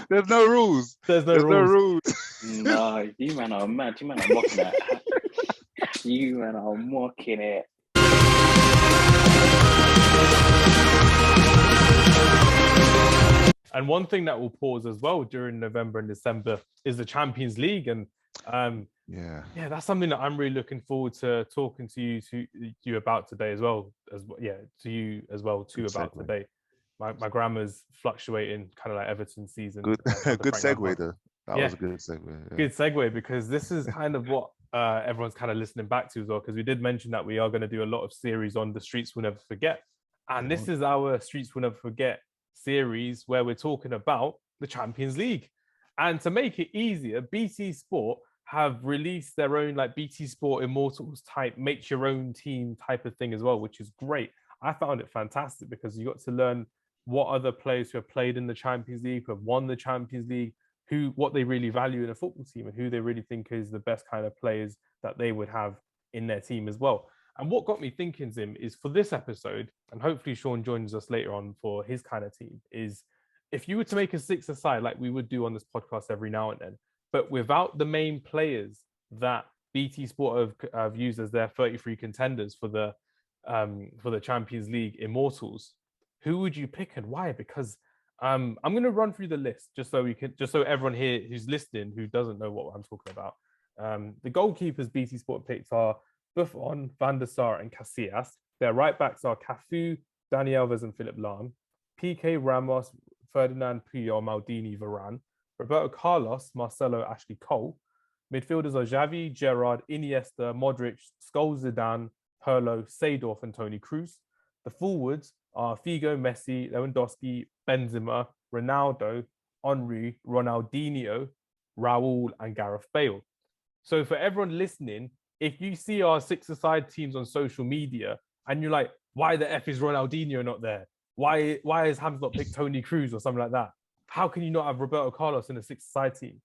There's no rules. There's no There's no rules. rules. No, you man are mad. You man are mocking it. You man are mocking it. And one thing that will pause as well during November and December is the Champions League. And yeah, that's something that I'm really looking forward to talking to you about today as well. To you as well too about today. My grammar's fluctuating, kind of like Everton's season. Good, good segue though. That was a good segue. Yeah. Good segue, because this is kind of what everyone's kind of listening back to as well, because we did mention that we are going to do a lot of series on the Streets We'll Never Forget. And this is our Streets We'll Never Forget series where we're talking about the Champions League. And to make it easier, BT Sport have released their own like BT Sport Immortals type, make your own team type of thing as well, which is great. I found it fantastic because you got to learn what other players who have played in the Champions League, who have won the Champions League, what they really value in a football team, and who they really think is the best kind of players that they would have in their team as well. And what got me thinking, Zim, is for this episode, and hopefully Sean joins us later on for his kind of team, is if you were to make a six-a-side like we would do on this podcast every now and then, but without the main players that BT Sport have used as their 33 contenders for the Champions League Immortals, who would you pick and why? Because I'm going to run through the list just so everyone here who's listening who doesn't know what I'm talking about. The goalkeepers BT Sport picked are Buffon, Van der Sar, and Casillas. Their right backs are Cafu, Dani Alves, and Philip Lahm. PK, Ramos, Ferdinand, Puyol, Maldini, Varane. Roberto Carlos, Marcelo, Ashley Cole. Midfielders are Xavi, Gerrard, Iniesta, Modric, Scholes, Zidane, Pirlo, Seedorf, and Toni Kroos. The forwards are Figo, Messi, Lewandowski, Benzema, Ronaldo, Henry, Ronaldinho, Raul, and Gareth Bale. So for everyone listening, if you see our six-a-side teams on social media and you're like, why the F is Ronaldinho not there? Why is Hamz not picked Toni Kroos or something like that? How can you not have Roberto Carlos in a six-a-side team?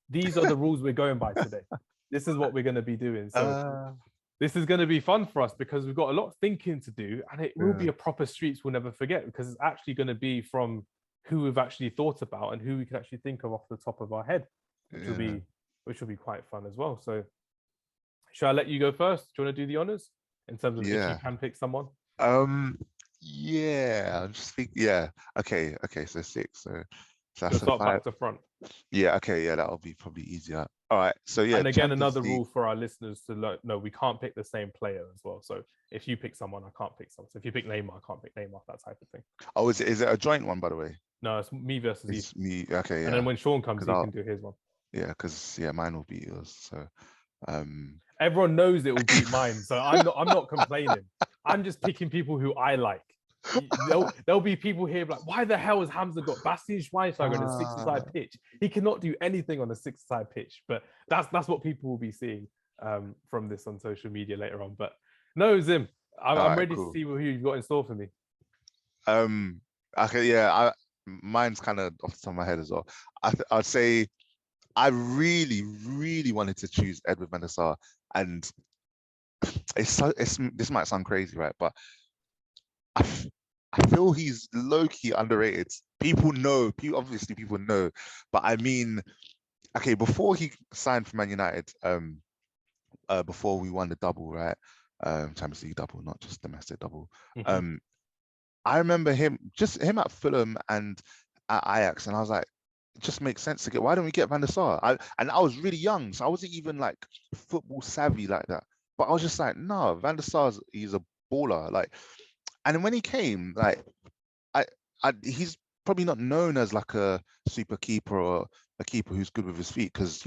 These are the rules we're going by today. This is what we're going to be doing. So this is going to be fun for us because we've got a lot of thinking to do, and it will be a proper Streets We'll Never Forget, because it's actually going to be from who we've actually thought about and who we can actually think of off the top of our head, which will be quite fun as well. So shall I let you go first? Do you want to do the honors in terms of if you can pick someone? Yeah, I just think Okay, so 6. So that's start back to front. Yeah, okay, that'll be probably easier. All right, so and again, Champions another League. rule for our listeners to know: we can't pick the same player as well. So if you pick someone, I can't pick someone. So if you pick Neymar, I can't pick Neymar. That type of thing. Oh, is it a joint one, by the way? No, it's me versus you. It's me. Okay, yeah. And then when Sean comes, he can do his one. Yeah, because mine will be yours. So everyone knows it will beat mine, so I'm not complaining. I'm just picking people who I like. There'll be people here like, why the hell has Hamza got Bastian Schweinsteiger on a six-a-side pitch? He cannot do anything on a six-a-side pitch. But that's what people will be seeing from this on social media later on. But no, Zim, I'm ready to see who you've got in store for me. Okay, yeah, mine's kind of off the top of my head as well. I'd say I really, really wanted to choose Edward Van der Sar, and this might sound crazy, right? But I feel he's low-key underrated. People know, but I mean, okay, before he signed for Man United, before we won the double, right? Champions League double, not just domestic double. Mm-hmm. I remember him at Fulham and at Ajax, and I was like, it just makes sense to get. Why don't we get Van der Sar? I was really young, so I wasn't even like football savvy like that. But I was just like, no, Van der Sar's he's a baller, like. And when he came, like, he's probably not known as like a super keeper or a keeper who's good with his feet, because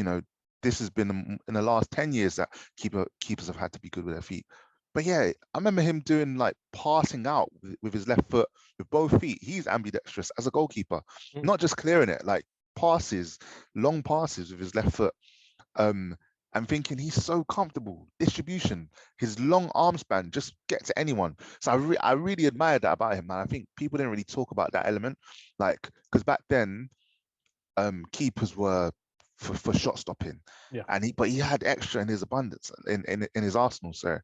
this has been in the last 10 years that keepers have had to be good with their feet. But yeah, I remember him doing like passing out with his left foot with both feet. He's ambidextrous as a goalkeeper, not just clearing it, like long passes with his left foot. I'm thinking he's so comfortable. Distribution, his long arm span, just get to anyone. So I really admired that about him, and I think people didn't really talk about that element, like, because back then, keepers were for shot stopping, but he had extra in his abundance in his arsenal. So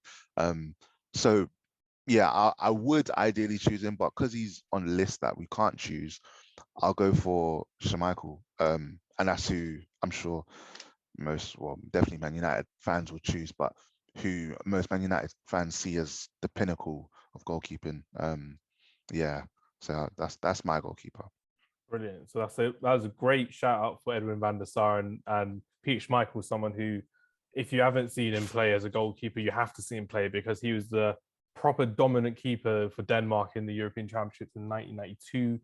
yeah, I would ideally choose him, but because he's on the list that we can't choose, I'll go for Schmeichel. And that's who I'm sure definitely Man United fans will choose, but who most Man United fans see as the pinnacle of goalkeeping. Yeah, so that's my goalkeeper. Brilliant. So that was a great shout out for Edwin van der Sar and Pete Schmeichel, someone who, if you haven't seen him play as a goalkeeper, you have to see him play because he was the proper dominant keeper for Denmark in the European Championships in 1992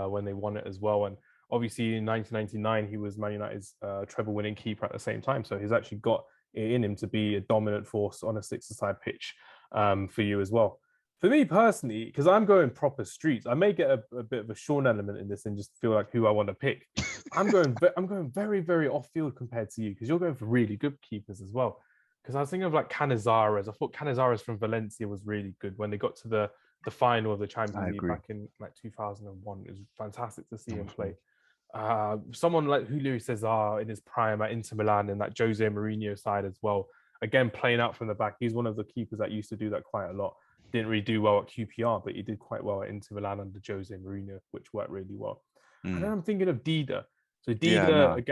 when they won it as well. And obviously in 1999, he was Man United's treble winning keeper at the same time. So he's actually got it in him to be a dominant force on a six-a-side pitch for you as well. For me personally, because I'm going proper streets, I may get a bit of a Sean element in this and just feel like who I want to pick. I'm going very, very off field compared to you because you're going for really good keepers as well. Because I was thinking of like Canizares. I thought Canizares from Valencia was really good when they got to the final of the Champions League back in like 2001. It was fantastic to see him play. Someone like Julio Cesar in his prime at Inter Milan and that Jose Mourinho side as well. Again, playing out from the back. He's one of the keepers that used to do that quite a lot. Didn't really do well at QPR, but he did quite well at Inter Milan under Jose Mourinho, which worked really well. And then I'm thinking of Dida. So Dida,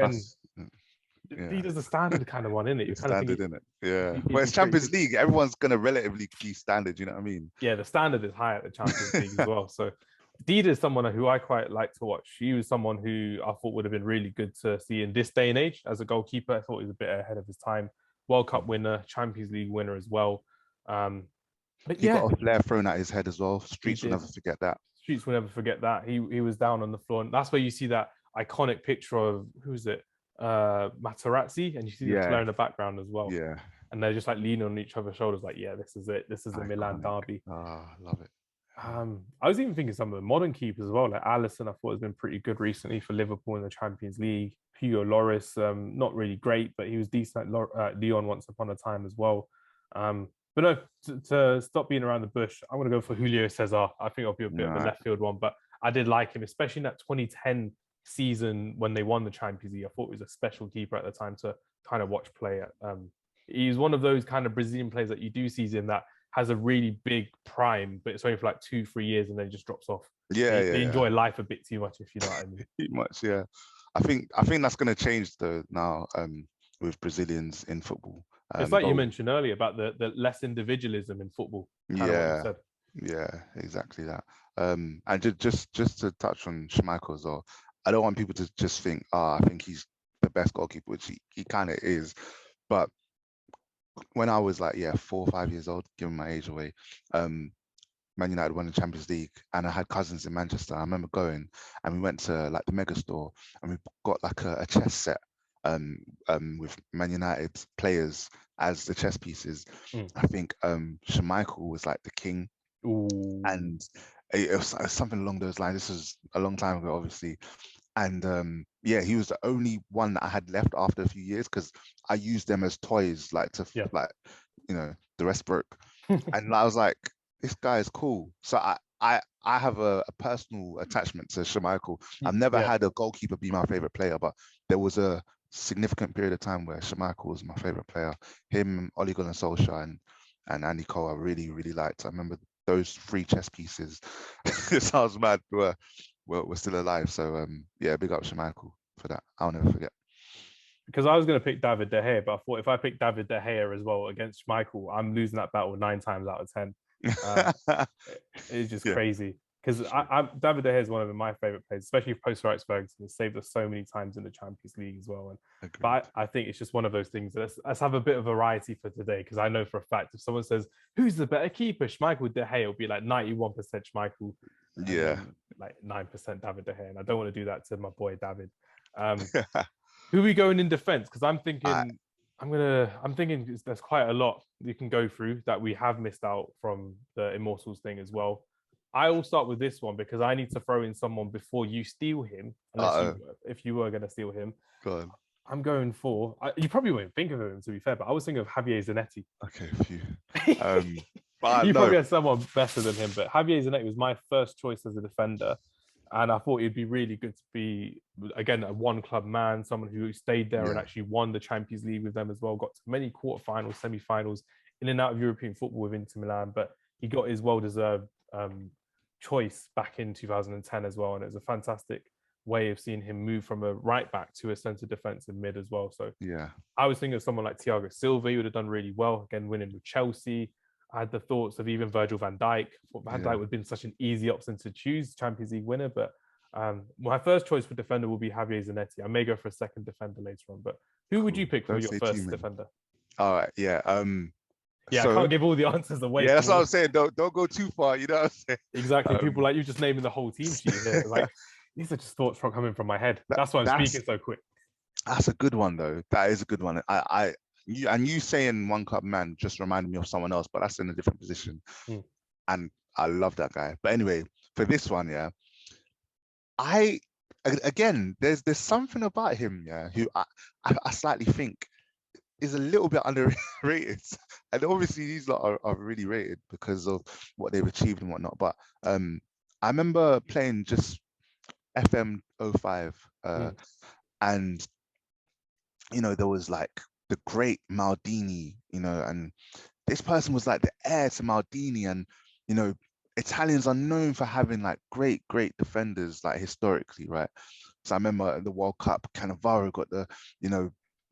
Dida's a standard kind of one, isn't it? You're kind standard, isn't it? Yeah. Well, it's Champions League. Everyone's going to relatively keep standard, you know what I mean? Yeah, the standard is high at the Champions League as well. So Dida is someone who I quite like to watch. He was someone who I thought would have been really good to see in this day and age as a goalkeeper. I thought he was a bit ahead of his time. World Cup winner, Champions League winner as well. But he got a flare thrown at his head as well. Streets will never forget that. Streets will never forget that. He was down on the floor. And that's where you see that iconic picture of, who is it? Materazzi. And you see the flare in the background as well. Yeah. And they're just like leaning on each other's shoulders like, yeah, this is it. This is the Milan derby. Oh, I love it. I was even thinking some of the modern keepers as well. Like Alisson, I thought has been pretty good recently for Liverpool in the Champions League. Hugo Lloris, not really great, but he was decent at Lyon once upon a time as well. But no, to stop being around the bush, I'm going to go for Julio Cesar. I think it'll be a bit of a left field one, but I did like him, especially in that 2010 season when they won the Champions League. I thought he was a special keeper at the time to kind of watch play. He's one of those kind of Brazilian players that you do see in that has a really big prime, but it's only for like 2-3 years and then just drops off. They enjoy life a bit too much, if you know what I mean. Too much, yeah. I think that's going to change though now with Brazilians in football. It's like you mentioned earlier about the less individualism in football. Yeah, exactly that. And just to touch on Schmeichel as well, I don't want people to just think, I think he's the best goalkeeper, which he kind of is. But when I was like 4 or 5 years old, giving my age away, Man United won the Champions League, and I had cousins in Manchester. I remember going, and we went to like the mega store, and we got like a chess set with Man United players as the chess pieces. I think Schmeichel was like the king. Ooh. And it was something along those lines. This was a long time ago, obviously. And he was the only one that I had left after a few years because I used them as toys, like the rest broke. And I was like, this guy is cool. So I have a personal attachment to Schmeichel. I've never had a goalkeeper be my favorite player, but there was a significant period of time where Schmeichel was my favorite player. Him, Ole Gunnar Solskjaer, and Andy Cole, I really, really liked. I remember those 3 chess pieces. It sounds mad. We're still alive. So big up Schmeichel for that. I'll never forget. Because I was going to pick David De Gea, but I thought if I pick David De Gea as well against Schmeichel, I'm losing that battle 9 times out of 10. It's just crazy. Because David De Gea is one of my favorite players, especially post Reichsberg. He's saved us so many times in the Champions League as well. But I think it's just one of those things. Let's have a bit of variety for today, because I know for a fact if someone says who's the better keeper, Schmeichel, De Gea, it'll be like 91% Schmeichel, like 9% David De Gea, and I don't want to do that to my boy David. Who are we going in defence? Because I'm thinking there's quite a lot you can go through that we have missed out from the Immortals thing as well. I will start with this one because I need to throw in someone before you steal him. If you were going to steal him, go on. I'm going for. You probably wouldn't think of him, to be fair, but I was thinking of Javier Zanetti. Okay, phew. But you probably had someone better than him, but Javier Zanetti was my first choice as a defender, and I thought it'd be really good to be again a one-club man, someone who stayed there and actually won the Champions League with them as well. Got to many quarterfinals, semi-finals, in and out of European football with Inter Milan, but he got his well-deserved choice back in 2010 as well, and it was a fantastic way of seeing him move from a right back to a centre defensive mid as well. So yeah, I was thinking of someone like Thiago Silva. He would have done really well again, winning with Chelsea. I had the thoughts of even Virgil van Dijk. Van Dijk would have been such an easy option to choose, Champions League winner. But my first choice for defender will be Javier Zanetti. I may go for a second defender later on. But who would you pick for your first defender? All right, yeah. Yeah, so, I can't give all the answers away. Yeah, that's what I'm saying. Don't go too far. You know what I'm saying? Exactly. People like you just naming the whole team sheet here. Like these are just thoughts from coming from my head. That's why I'm speaking so quick. That's a good one, though. That is a good one. You saying one club man just reminded me of someone else, but that's in a different position. And I love that guy. But anyway, for this one, yeah, again, there's something about him, yeah, who I slightly think is a little bit underrated. And obviously these lot are really rated because of what they've achieved and whatnot. But I remember playing just FM 05 and there was like the great Maldini, and this person was like the heir to Maldini, and Italians are known for having like great defenders, like historically, right? So I remember in the World Cup, Cannavaro got the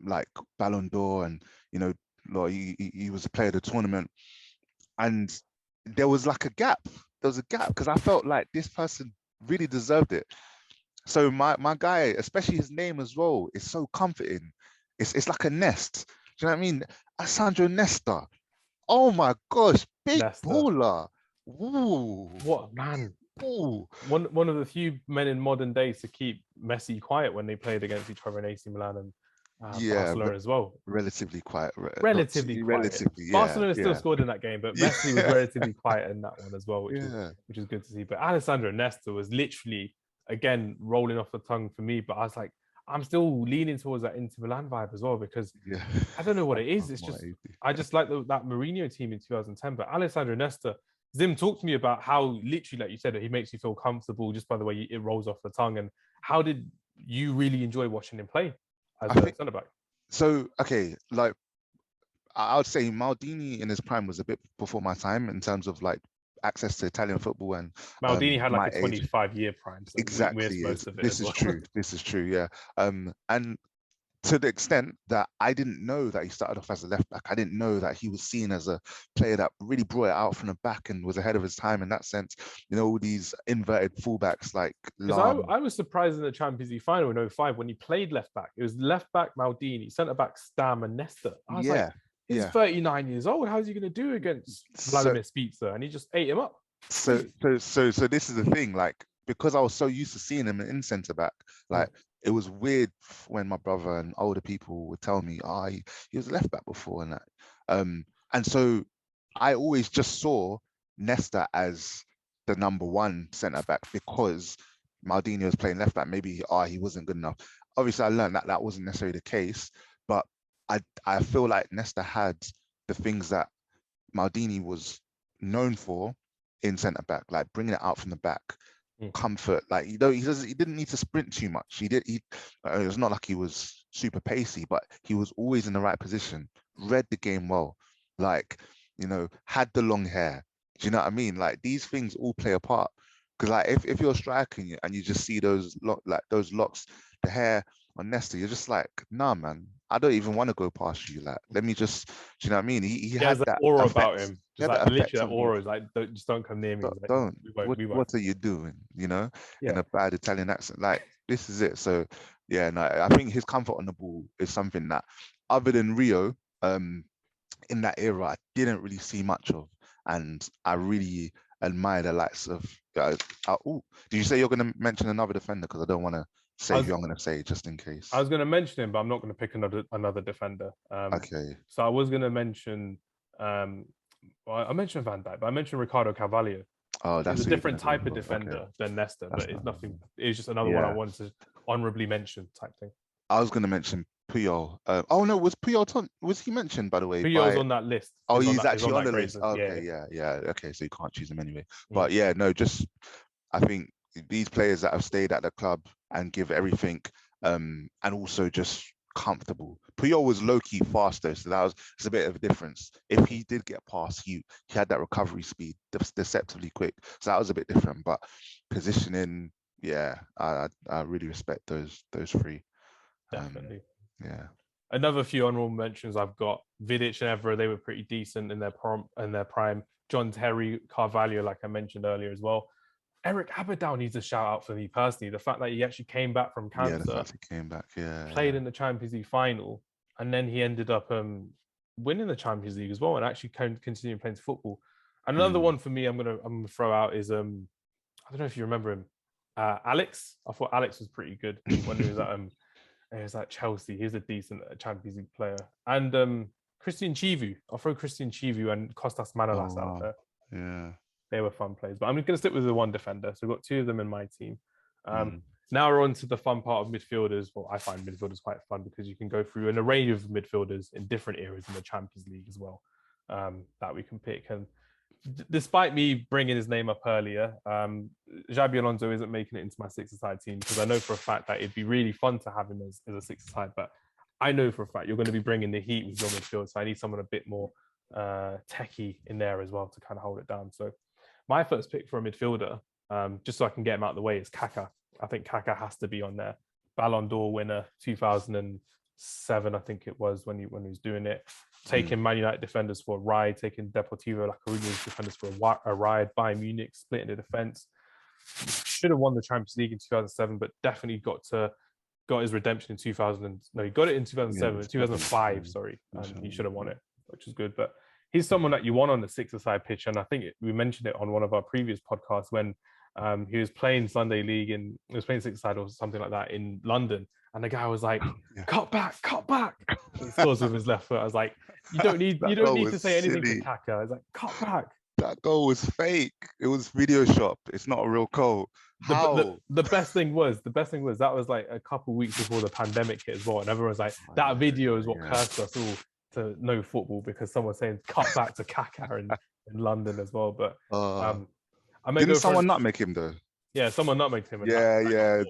like Ballon d'Or, and he was a player of the tournament, and there was like a gap. There was a gap because I felt like this person really deserved it. So my guy, especially his name as well, is so comforting. It's like a nest. Do you know what I mean? Alessandro Nesta. Oh my gosh, big Nesta. baller. Ooh. What man? Ooh. One of the few men in modern days to keep Messi quiet when they played against each other in AC Milan and Barcelona as well. Relatively quiet. Relatively quiet. Yeah, Barcelona still scored in that game, but Messi was relatively quiet in that one as well, which is good to see. But Alessandro Nesta was literally, again, rolling off the tongue for me, but I was like, I'm still leaning towards that Inter Milan vibe as well, because I don't know what it is. It's just, I just like that Mourinho team in 2010, but Alessandro Nesta, Zim, talk to me about how literally, like you said, he makes you feel comfortable just by the way it rolls off the tongue. And how did you really enjoy watching him play as a centre back? So, okay, like I would say Maldini in his prime was a bit before my time in terms of like access to Italian football, and Maldini had like a 25-year prime. So exactly. This is true. This is true. Yeah. And to the extent that I didn't know that he started off as a left back. I didn't know that he was seen as a player that really brought it out from the back and was ahead of his time in that sense. All these inverted fullbacks like I was surprised in the Champions League final in 05 when he played left back. It was left back Maldini, centre back Stam and Nesta. I was like, he's 39 years old. How's he going to do against Vladimir Spitzer? And he just ate him up. So this is the thing, like, because I was so used to seeing him in centre back, like it was weird when my brother and older people would tell me, he was left back before and that. And so I always just saw Nesta as the number one centre back because Maldini was playing left back. Maybe he wasn't good enough. Obviously, I learned that wasn't necessarily the case, but I feel like Nesta had the things that Maldini was known for in centre back, like bringing it out from the back, comfort. Like he didn't need to sprint too much. It was not like he was super pacey, but he was always in the right position, read the game well, like had the long hair. Do you know what I mean? Like these things all play a part. Because like if you're striking and you just see those locks, the hair on Nesta, you're just like, nah, man, I don't even want to go past you. Like, let me just, do you know what I mean? He has that aura about him. Just like literally that aura is like, don't come near me. What are you doing? In a bad Italian accent. Like, this is it. So yeah, no, I think his comfort on the ball is something that, other than Rio, in that era, I didn't really see much of, and I really admire the likes of. Did you say you're going to mention another defender? Because I don't want to say who I'm going to say just in case. I was going to mention him, but I'm not going to pick another defender. Okay. So I was going to mention. I mentioned Van Dijk, but I mentioned Ricardo Carvalho. Oh, that's a different type of defender than Nesta, but it's nothing. It's just another one I wanted to honorably mention type thing. I was going to mention Puyol. Was Puyol was he mentioned, by the way? Puyol's on that list. He's actually on the list. Okay, yeah. Okay, so you can't choose him anyway. But yeah, no, just I think these players that have stayed at the club and give everything, and also just comfortable. Puyol was low-key faster, so it's a bit of a difference. If he did get past, he had that recovery speed, deceptively quick. So that was a bit different. But positioning, yeah, I really respect those three. Definitely. Yeah. Another few honorable mentions I've got. Vidic and Evra, they were pretty decent in their prime. John Terry, Carvalho, like I mentioned earlier as well. Eric Aberdeen needs a shout out for me personally. The fact that he actually came back from cancer, Yeah, the fact he came back, played in the Champions League final, and then he ended up winning the Champions League as well, and actually continuing playing football. And another one for me, I'm gonna throw out is I don't know if you remember him, Alex. I thought Alex was pretty good when he was at Chelsea. He's a decent Champions League player, and Christian Chivu. I'll throw Christian Chivu and Kostas Manolas out there. Yeah. They were fun plays, but I'm going to stick with the one defender. So we've got two of them in my team. Now we're on to the fun part of midfielders. Well, I find midfielders quite fun because you can go through an array of midfielders in different eras in the Champions League as well that we can pick. And despite me bringing his name up earlier, Xabi Alonso isn't making it into my six-a-side team because I know for a fact that it'd be really fun to have him as a six-a-side, but I know for a fact you're going to be bringing the heat with your midfield, so I need someone a bit more techie in there as well to kind of hold it down. So my first pick for a midfielder, just so I can get him out of the way, is Kaka. I think Kaka has to be on there. Ballon d'Or winner, 2007, I think it was when he was doing it. Taking Man United defenders for a ride, taking Deportivo La Coruña's defenders for a ride. Bayern Munich splitting the defense. Should have won the Champions League in 2007, but definitely got his redemption in 2000. No, he got it in 2007, 2005. Sorry, he should have won it, which is good. But he's someone that you want on the six-a-side pitch, and I think we mentioned it on one of our previous podcasts when he was playing Sunday League and he was playing six-a-side or something like that in London, and the guy was like, cut back. He scores with his left foot. I was like, you don't need to say anything to Kaka. It's like, cut back. That goal was fake. It was video shop. It's not a real goal. How? The best thing was that was like a couple of weeks before the pandemic hit as well, and everyone was like, that video is what cursed us all to know football because someone's saying cut back to Kaka in London as well. But didn't someone nutmeg him though? Yeah, someone nutmegged him. Yeah.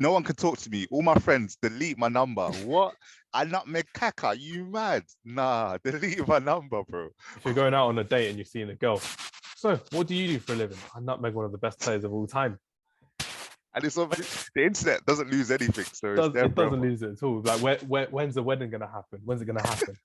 No one could talk to me. All my friends delete my number. What? I nutmeg Kaka? You mad? Nah, delete my number, bro. If you're going out on a date and you're seeing a girl, so what do you do for a living? I nutmeg one of the best players of all time. And it's obviously, the internet doesn't lose anything, so it doesn't lose it at all. Like, when's the wedding gonna happen? When's it gonna happen?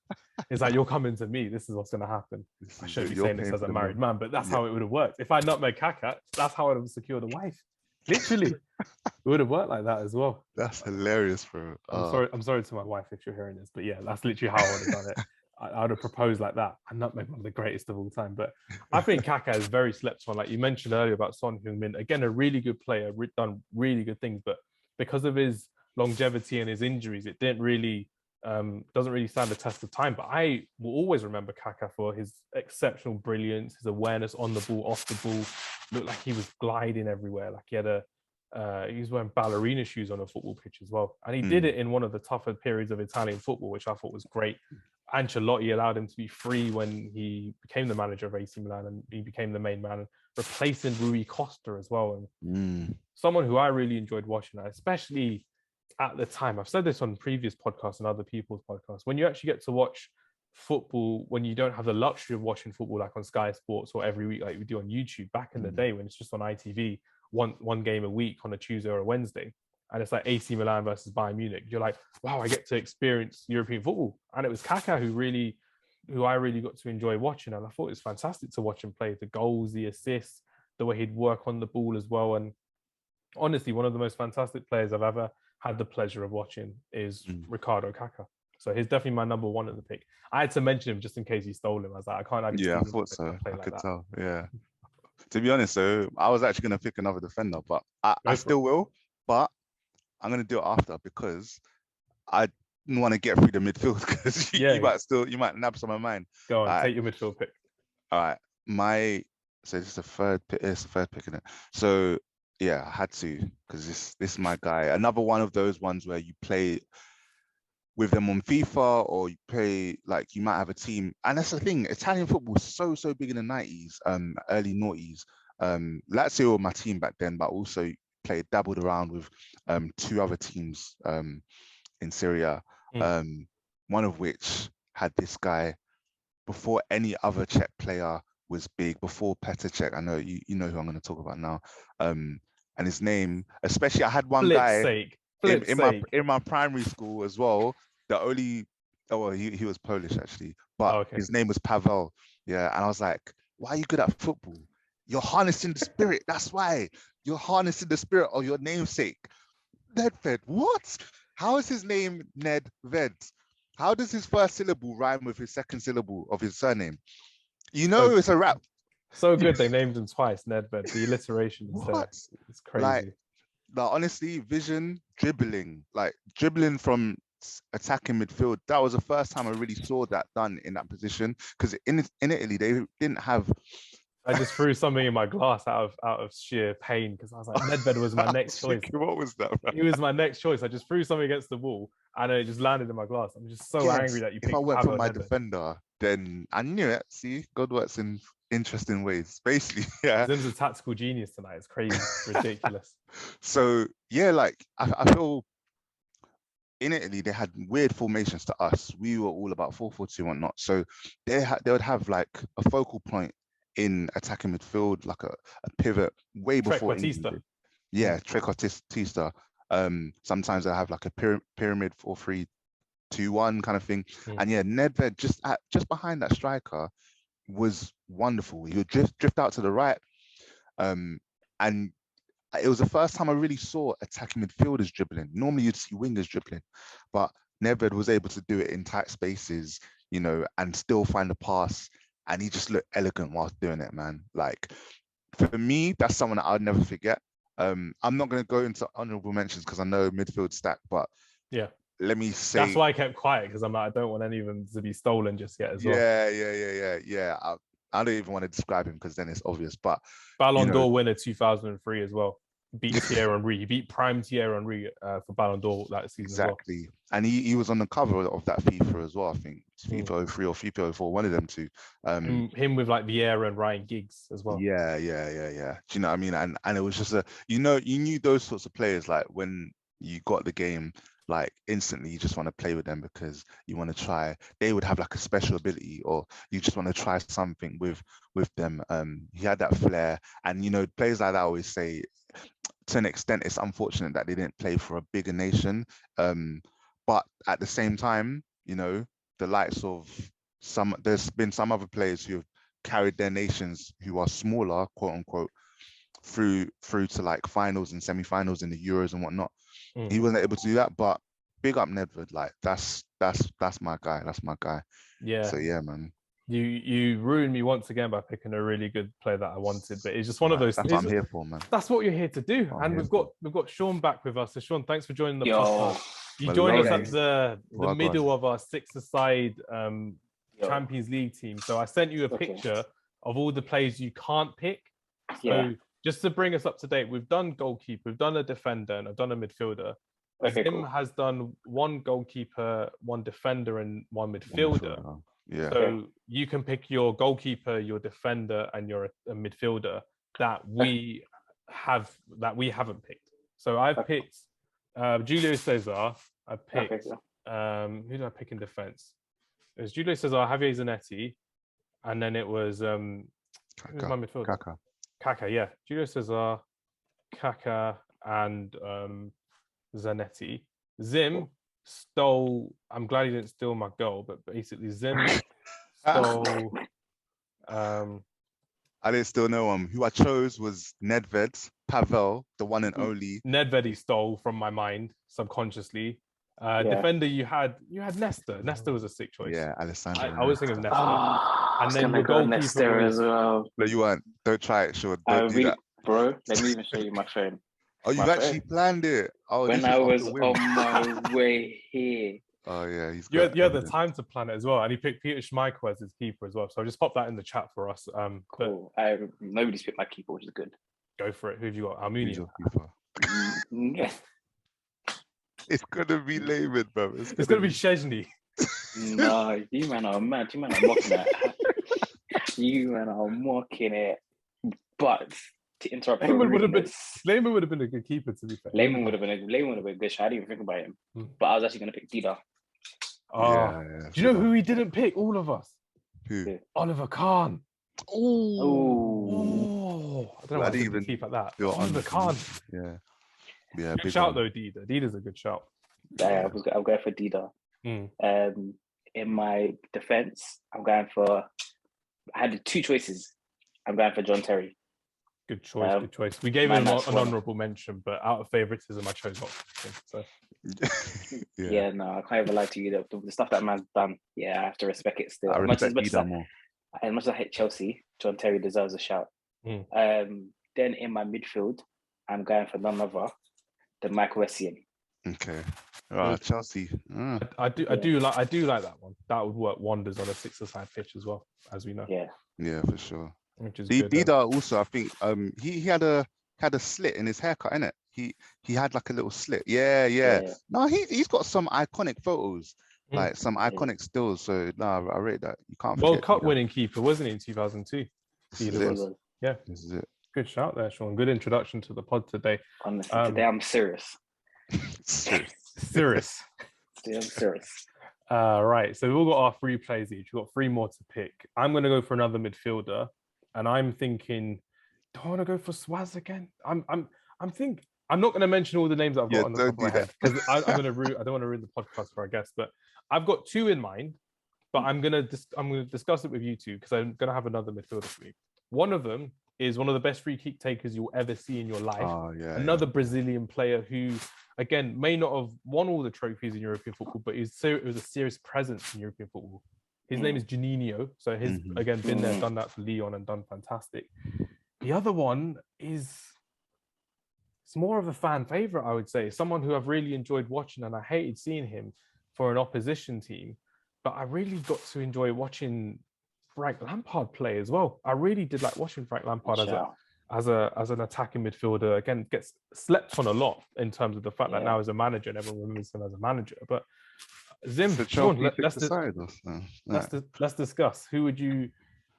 It's like, you're coming to me. This is what's gonna happen. I shouldn't be saying this as a married man, but that's how it would have worked. If I nutmeg Kaka, that's how I would have secured a wife. Literally, it would have worked like that as well. That's hilarious, bro. I'm sorry to my wife if you're hearing this, but yeah, that's literally how I would have done it. I would have proposed like that. I'm not one of the greatest of all time, but I think Kaka is very slept on. Like you mentioned earlier about Son Heung-min, again, a really good player, done really good things, but because of his longevity and his injuries, it doesn't really stand the test of time. But I will always remember Kaka for his exceptional brilliance, his awareness on the ball, off the ball. Looked like he was gliding everywhere. Like he was wearing ballerina shoes on a football pitch as well. And he did it in one of the tougher periods of Italian football, which I thought was great. Ancelotti allowed him to be free when he became the manager of AC Milan, and he became the main man, replacing Rui Costa as well. And someone who I really enjoyed watching, especially at the time. I've said this on previous podcasts and other people's podcasts. When you actually get to watch football, when you don't have the luxury of watching football like on Sky Sports or every week like we do on YouTube, back in the day when it's just on ITV, one game a week on a Tuesday or a Wednesday, and it's like AC Milan versus Bayern Munich, you're like, wow, I get to experience European football. And it was Kaka who I really got to enjoy watching, and I thought it was fantastic to watch him play. The goals, the assists, the way he'd work on the ball as well. And honestly, one of the most fantastic players I've ever had the pleasure of watching is Ricardo Kaka. So he's definitely my number one at the pick. I had to mention him just in case you stole him. I was like, I can't. I thought so. I could tell. Yeah. To be honest, though, I was actually going to pick another defender, but I still will. But I'm going to do it after because I want to get through the midfield because you might nab some of mine. Go on, take your midfield pick. All right, so this is the third pick. It's the third pick, isn't it? So yeah, I had to because this is my guy. Another one of those ones where you play with them on FIFA, or you play like you might have a team. And that's the thing, Italian football was so big in the 90s, early noughties. Lazio were my dabbled around with two other teams in Syria, one of which had this guy before any other Czech player was big, before Petr Cech. I know you know who I'm going to talk about now. And his name, especially, I had one guy in my primary school as well. He was Polish actually, but his name was Pavel. Yeah, and I was like, why are you good at football? You're harnessing the spirit. That's why you're harnessing the spirit of your namesake. Nedved. What? How is his name Nedved? How does his first syllable rhyme with his second syllable of his surname? You know, it's a rap. So good they named him twice, Nedved. The alliteration is there. It's crazy. Like, honestly, vision, dribbling from attacking midfield. That was the first time I really saw that done in that position. Because in Italy, they didn't have. I just threw something in my glass out of sheer pain because I was like, Nedved was my next choice. What was that, man? He was my next choice. I just threw something against the wall and it just landed in my glass. I'm just so angry that you picked. If I went for my Nedved. defender, then I knew it. See, God works in interesting ways. Basically, yeah. Zim's a tactical genius tonight. It's crazy, ridiculous. So yeah, like I feel in Italy they had weird formations to us. We were all about 4-4-2 and whatnot. So they would have like a focal point in attacking midfield, like a pivot way before. Yeah, trequartista. Sometimes they have like a pyramid 4-3-2-1 kind of thing. And yeah, Nedved just behind that striker was wonderful. He would drift out to the right. And it was the first time I really saw attacking midfielders dribbling. Normally you'd see wingers dribbling, but Nedved was able to do it in tight spaces, you know, and still find a pass. And he just looked elegant whilst doing it, man. Like, for me, that's someone that I'd never forget. I'm not going to go into honorable mentions because I know midfield stack, but yeah, let me say that's why I kept quiet, because I'm like, I don't want any of them to be stolen just yet as well. Yeah. I don't even want to describe him because then it's obvious. But Ballon d'Or winner 2003 as well. Beat Thierry Henry. He beat prime Thierry Henry for Ballon d'Or that season. Exactly. As well. And he was on the cover of that FIFA as well, I think. FIFA 03 or FIFA 04, one of them two. Him with like Vieira and Ryan Giggs as well. Yeah. Do you know what I mean? And it was just you knew those sorts of players, like when you got the game, like instantly you just want to play with them because you want to try. They would have like a special ability, or you just want to try something with them. He had that flair, and you know, players like that, I always say, to an extent, it's unfortunate that they didn't play for a bigger nation. But at the same time, you know, the likes of there's been some other players who have carried their nations who are smaller, quote unquote, through to like finals and semi-finals in the Euros and whatnot. He wasn't able to do that, but big up Nedved. Like that's my guy. That's my guy. Yeah. So yeah, man. You ruined me once again by picking a really good player that I wanted, but it's just one of those. That's what I'm here for, man. That's what you're here to do, and we've got Sean back with us. So Sean, thanks for joining the podcast. You joined us at the middle of our six-a-side Champions League team. So I sent you a picture of all the players you can't pick. So just to bring us up to date, we've done goalkeeper, we've done a defender, and I've done a midfielder. Zim has done one goalkeeper, one defender, and one midfielder. Yeah. So you can pick your goalkeeper, your defender, and your midfielder that we haven't picked. So I've picked Julio Cesar. I picked who did I pick in defense? It was Julio Cesar, Javier Zanetti, and then it was who was my midfielder? Kaka, yeah. Julio Cesar, Kaka, and Zanetti. Zim stole. I'm glad he didn't steal my goal, but basically Zim stole. I didn't steal no one. Who I chose was Nedved, Pavel, the one and only. Nedved he stole from my mind subconsciously. Defender, you had Nesta. Nesta was a sick choice. Yeah, Alessandro. I was thinking of Nesta. And then your goalkeeper Nesta as well. No, you weren't. Don't try it, Sean. Don't do that. Bro, let me even show you my phone. Oh, you've actually planned it. Oh, when I was on my way here. Oh yeah, you had the time to plan it as well, and he picked Peter Schmeichel as his keeper as well. So I just popped that in the chat for us. Cool. Nobody's picked my keeper, which is good. Go for it. Who have you got? Almunia. Yeah. It's gonna be Lehman, bro. It's gonna be Szczesny. No, you man are mad. You man are mocking it. You man are mocking it. But to interrupt your Lehman would have been rudeness. Lehman would have been a good keeper, to be fair. Lehman would have been a good shot. I didn't even think about him, but I was actually going to pick Dida. Oh, do you know who we didn't pick? All of us. Who? Oliver Kahn. Oh, I don't know why I didn't keep at that. Oliver Kahn. Yeah. Good shout though, Dida. Dida's a good shout. Yeah, I'll go for Dida. In my defense, I had two choices. I'm going for John Terry. Good choice. Good choice. We gave him an honourable mention, but out of favouritism, I chose not to pick him. So. Yeah, no, I can't even lie to you. The stuff that man's done, I have to respect it still. I respect Dida more. As much as I hate Chelsea, John Terry deserves a shout. Then in my midfield, I'm going for none other than Michael Essien. Okay. Chelsea. I do like that one. That would work wonders on a 6-a-side pitch as well, as we know. Yeah, for sure. Which is Dida also, I think, he had a slit in his haircut, innit? He had like a little slit. Yeah. No, he's got some iconic photos, like some iconic stills. So I rate that. You can't forget World Cup Dida. winning keeper, wasn't he, in 2002? Yeah. This is it. Good shout there, Sean. Good introduction to the pod today. Honestly, today I'm serious. Serious. Today I'm serious. Right. So we've all got our 3 plays each. We've got 3 more to pick. I'm going to go for another midfielder, and I'm thinking, do I want to go for Swaz again? I'm not going to mention all the names that I've got on the top of my head because I don't want to ruin the podcast for our guests. But I've got 2 in mind, but I'm going to discuss it with you two because I'm going to have another midfielder for you. One of them is one of the best free kick takers you'll ever see in your life. Another Brazilian player who, again, may not have won all the trophies in European football, but it was a serious presence in European football. His name is Juninho. So he's, again, been there, done that for Lyon and done fantastic. The other one is, it's more of a fan favourite, I would say. Someone who I've really enjoyed watching, and I hated seeing him for an opposition team, but I really got to enjoy watching Frank Lampard play as well. I really did like watching Frank Lampard as an attacking midfielder. Again, gets slept on a lot in terms of the fact that now he's a manager and everyone remembers him as a manager. But Zim, Sean, let's discuss. Who would you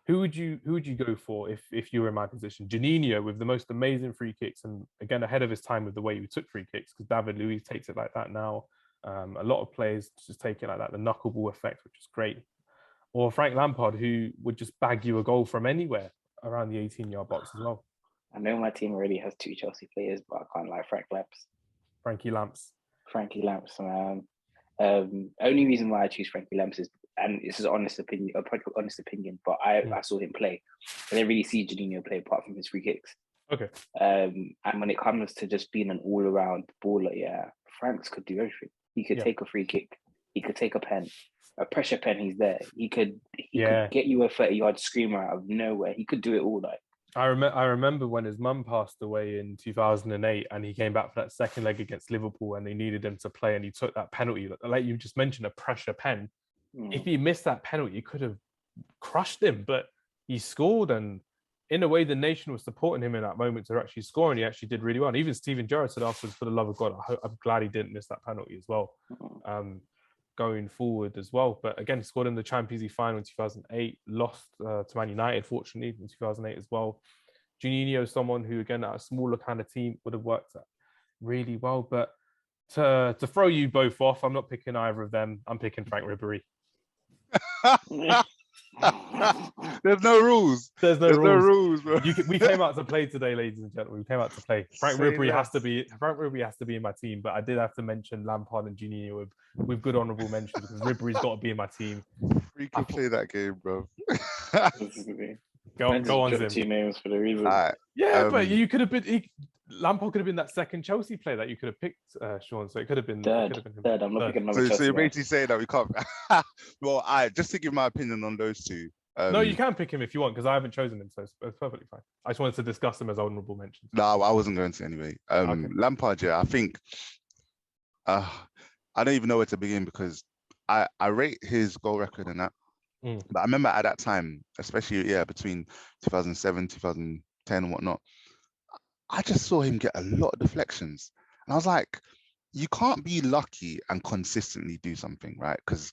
go for if you were in my position? Juninho with the most amazing free kicks, and again ahead of his time with the way he took free kicks, because David Luiz takes it like that now. A lot of players just take it like that, the knuckleball effect, which is great. Or Frank Lampard, who would just bag you a goal from anywhere around the 18-yard box as well. I know my team already has 2 Chelsea players, but I can't like Frankie Lamps, man. Only reason why I choose Frankie Lamps is, and this is an honest opinion, but I saw him play. I didn't really see Juninho play apart from his free kicks. Okay. And when it comes to just being an all-around baller, Franks could do everything. He could take a free kick. He could take a pen. A pressure pen, he's there. He could get you a 30-yard screamer out of nowhere. He could do it all. Like I remember when his mum passed away in 2008, and he came back for that second leg against Liverpool, and they needed him to play, and he took that penalty. Like you just mentioned, a pressure pen. If he missed that penalty, he could have crushed him, but he scored, and in a way, the nation was supporting him in that moment to actually score, and he actually did really well. And even Steven Gerrard said afterwards, for the love of God, I'm glad he didn't miss that penalty as well. Going forward as well. But again, scored in the Champions League final in 2008, lost to Man United, fortunately, in 2008 as well. Juninho is someone who, again, at a smaller kind of team would have worked at really well. But to throw you both off, I'm not picking either of them. I'm picking Frank Ribery. There's no rules. There's no rules, bro. We came out to play today, ladies and gentlemen. We came out to play. Frank Ribery has to be in my team, but I did have to mention Lampard and Juninho with good honourable mentions, because Ribery's got to be in my team. We can play that game, bro. Go on, Zim. 2 names for the reason. But you could have been. Lampard could have been that second Chelsea player that you could have picked, Sean. So it could have been third. I'm not picking another Chelsea. So you're basically saying that we can't. Well, just to give my opinion on those 2. No, you can pick him if you want, because I haven't chosen him, so it's perfectly fine. I just wanted to discuss him as honourable mentions. No, I wasn't going to anyway. Okay. Lampard, I think. I don't even know where to begin, because I rate his goal record and that. But I remember at that time, especially between 2007, 2010 and whatnot, I just saw him get a lot of deflections. And I was like, you can't be lucky and consistently do something, right? Because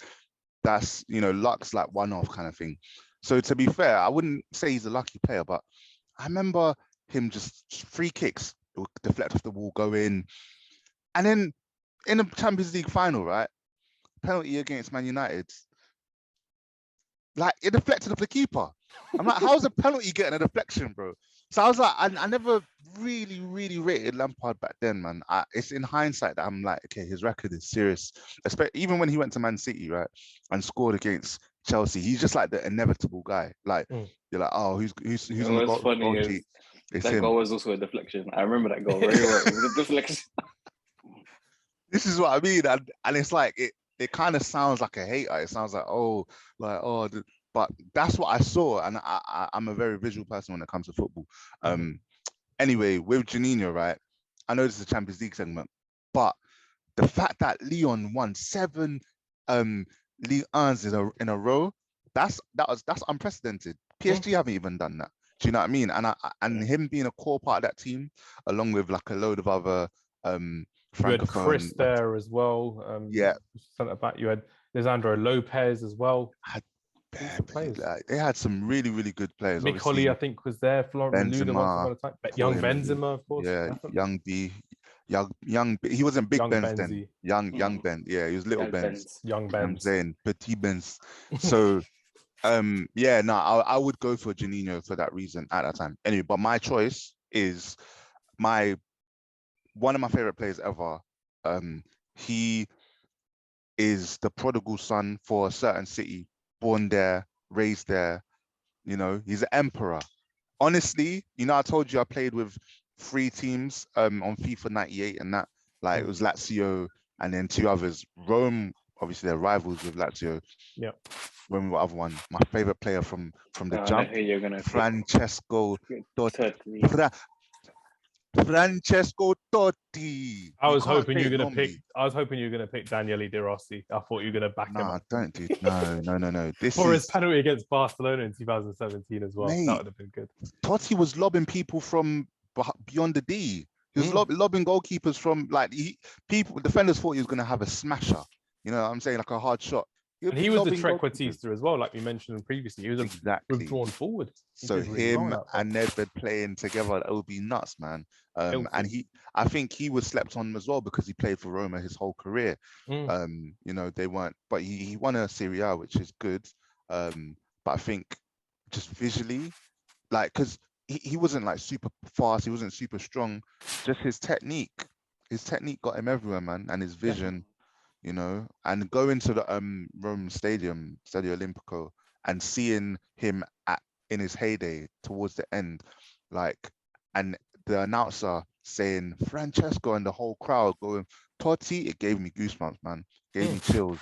that's, luck's like one-off kind of thing. So to be fair, I wouldn't say he's a lucky player, but I remember him just free kicks, it would deflect off the wall, go in. And then in the Champions League final, right? Penalty against Man United. Like, it deflected off the keeper. I'm like, how's a penalty getting a deflection, bro? So I was like, I never really, really rated Lampard back then, man. It's in hindsight that I'm like, okay, his record is serious. Even when he went to Man City, right, and scored against Chelsea, he's just like the inevitable guy. Like, you're like, oh, who's on the goal sheet? It's that him. goal was also a deflection. I remember that goal very well. It was a deflection. This is what I mean, and it's like it kind of sounds like a hater. It sounds like but that's what I saw, and I'm a very visual person when it comes to football. Anyway, with Juninho, right? I know this is a Champions League segment, but the fact that Lyon won 7 Ligue 1s in a row, that's unprecedented. PSG haven't even done that. Do you know what I mean? And him being a core part of that team, along with like a load of other you had Chris there as well. Centre back. You had Lisandro Lopez as well. They had some really, really good players. Mick Holly, I think, was there. Florent Luda once upon a time. Young Benzema, of course. Yeah, definitely. young B. He wasn't Big Young Benz Benzi. then. Young Ben. Yeah, he was Little Benz. Young Benz. I'm saying Petit Benz. So, I would go for Juninho for that reason at that time. Anyway, but my choice is one of my favorite players ever. He is the prodigal son for a certain city, born there, raised there. You know, he's an emperor. Honestly, you know, I told you I played with 3 teams on FIFA 98 and that. Like, it was Lazio and then 2 others. Rome, obviously, they're rivals with Lazio. Yeah. When we were other one, my favorite player from the jump, Francesco Totti. Francesco Totti. I was hoping you were gonna pick Daniele De Rossi. I thought you were gonna back him up. Don't do no. His penalty against Barcelona in 2017 as well. Mate, that would have been good. Totti was lobbing people from beyond the D. He was lobbing goalkeepers from defenders thought he was gonna have a smasher. You know what I'm saying, like a hard shot. And he was the trequartista as well, like we mentioned previously. He was withdrawn forward. So him and Nedved playing together, that would be nuts, man. And I think he was slept on as well because he played for Roma his whole career. You know, they weren't, but he won a Serie A, which is good. But I think just visually, like, because he wasn't like super fast, he wasn't super strong. Just his technique got him everywhere, man, and his vision. You know, and going to the Rome Stadium, Stadio Olimpico, and seeing him in his heyday towards the end, like, and the announcer saying Francesco and the whole crowd going Totti, it gave me goosebumps, man. Gave me chills.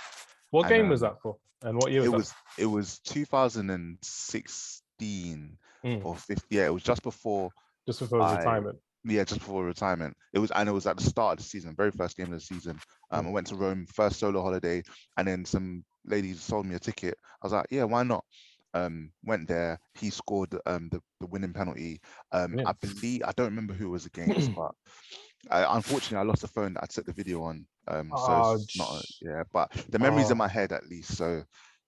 What game was that for? And what year was that? It was 2016 or 15. Yeah, it was just before retirement. Yeah, just before retirement. It was at the start of the season, very first game of the season. I went to Rome, first solo holiday, and then some ladies sold me a ticket. I was like, yeah, why not? Went there. He scored the winning penalty. I believe, I don't remember who it was against, but unfortunately I lost the phone that I took the video on. So it's not, but the memories in my head at least. So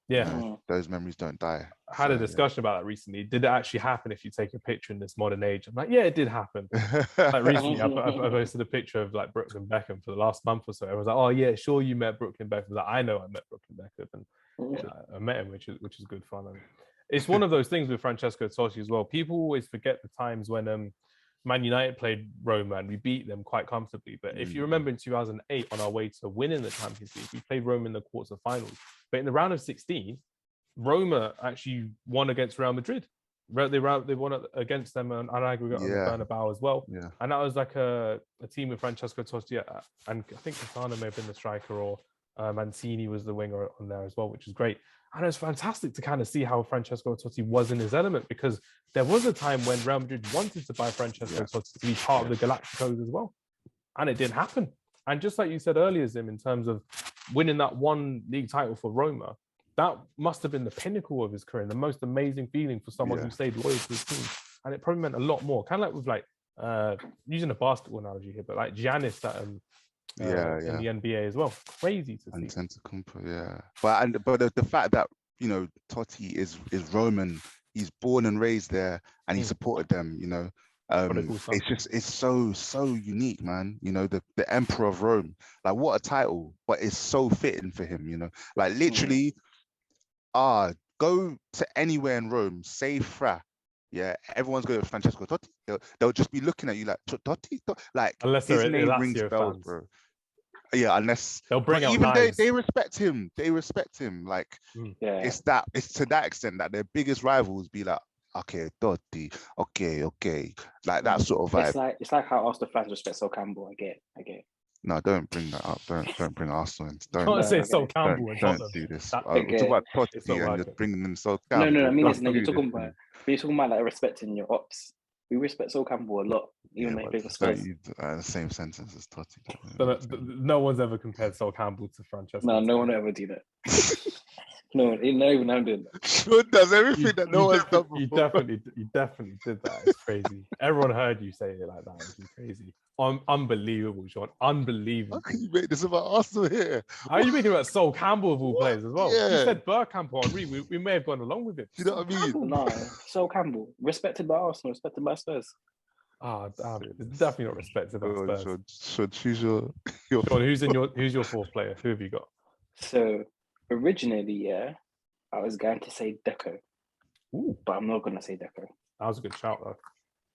yeah, you know, those memories don't die. I had a discussion about that recently. Did it actually happen if you take a picture in this modern age? I'm like, yeah, it did happen. Like recently, I posted a picture of like Brooklyn Beckham for the last month or so. I was like, oh yeah, sure, you met Brooklyn Beckham. I was like, I know I met Brooklyn Beckham, and I met him, which is good fun. And it's one of those things with Francesco Totti as well. People always forget the times when Man United played Roma and we beat them quite comfortably. But if you remember in 2008, on our way to winning the Champions League, we played Roma in the quarterfinals. But in the round of 16, Roma actually won against Real Madrid. They won against them on aggregate on the Bernabeu as well. Yeah. And that was like a team with Francesco Totti, and I think Cassano may have been the striker, or Mancini was the winger on there as well, which is great. And it was fantastic to kind of see how Francesco Totti was in his element, because there was a time when Real Madrid wanted to buy Francesco Totti to be part of the Galacticos as well. And it didn't happen. And just like you said earlier, Zim, in terms of winning that one league title for Roma, that must have been the pinnacle of his career, and the most amazing feeling for someone who stayed loyal to his team. And it probably meant a lot more. Kind of like with like, using a basketball analogy here, but like Giannis in the NBA as well. Crazy to see. But the fact that, you know, Totti is Roman, he's born and raised there, and he supported them, you know, It's so unique, man. You know, the Emperor of Rome. Like, what a title, but it's so fitting for him. You know, like literally, go to anywhere in Rome, say Fra. Yeah, everyone's going to Francesco Totti. They'll just be looking at you like Totti, like unless his they're name rings Lazio bells, fans. bro. Yeah, unless they'll bring out even knives. They respect him. They respect him. Like it's to that extent that their biggest rivals be like, okay, Totti, okay, like that sort of vibe. It's like how Arsenal fans respect Sol Campbell. I get it. No, don't bring that up. Don't bring Arsenal in. Can't say Sol Campbell and Don't do this. We're talking about Totti and you're bringing in Sol Campbell. No. I mean, listen, you're talking about like respecting your ops. We respect Sol Campbell a lot, even though he plays for Spurs. The same sentence as Totti. No one's ever compared Sol Campbell to Francesco. No one will ever do that. No, not even I'm doing that. Sean does everything that no one's done before. You definitely did that. It's crazy. Everyone heard you say it like that. It's crazy. Unbelievable, Sean. Unbelievable. How can you make this about Arsenal here? How are you making about Sol Campbell of all players as well? Yeah. You said Bergkamp or Henry. We may have gone along with it. You know what I mean? No, Sol Campbell. Respected by Arsenal, respected by Spurs. It's definitely not respected by Spurs. Sean, choose your Sean, who's your fourth player? Who have you got? So originally, I was going to say Deco. Ooh. But I'm not going to say Deco. That was a good shout, though.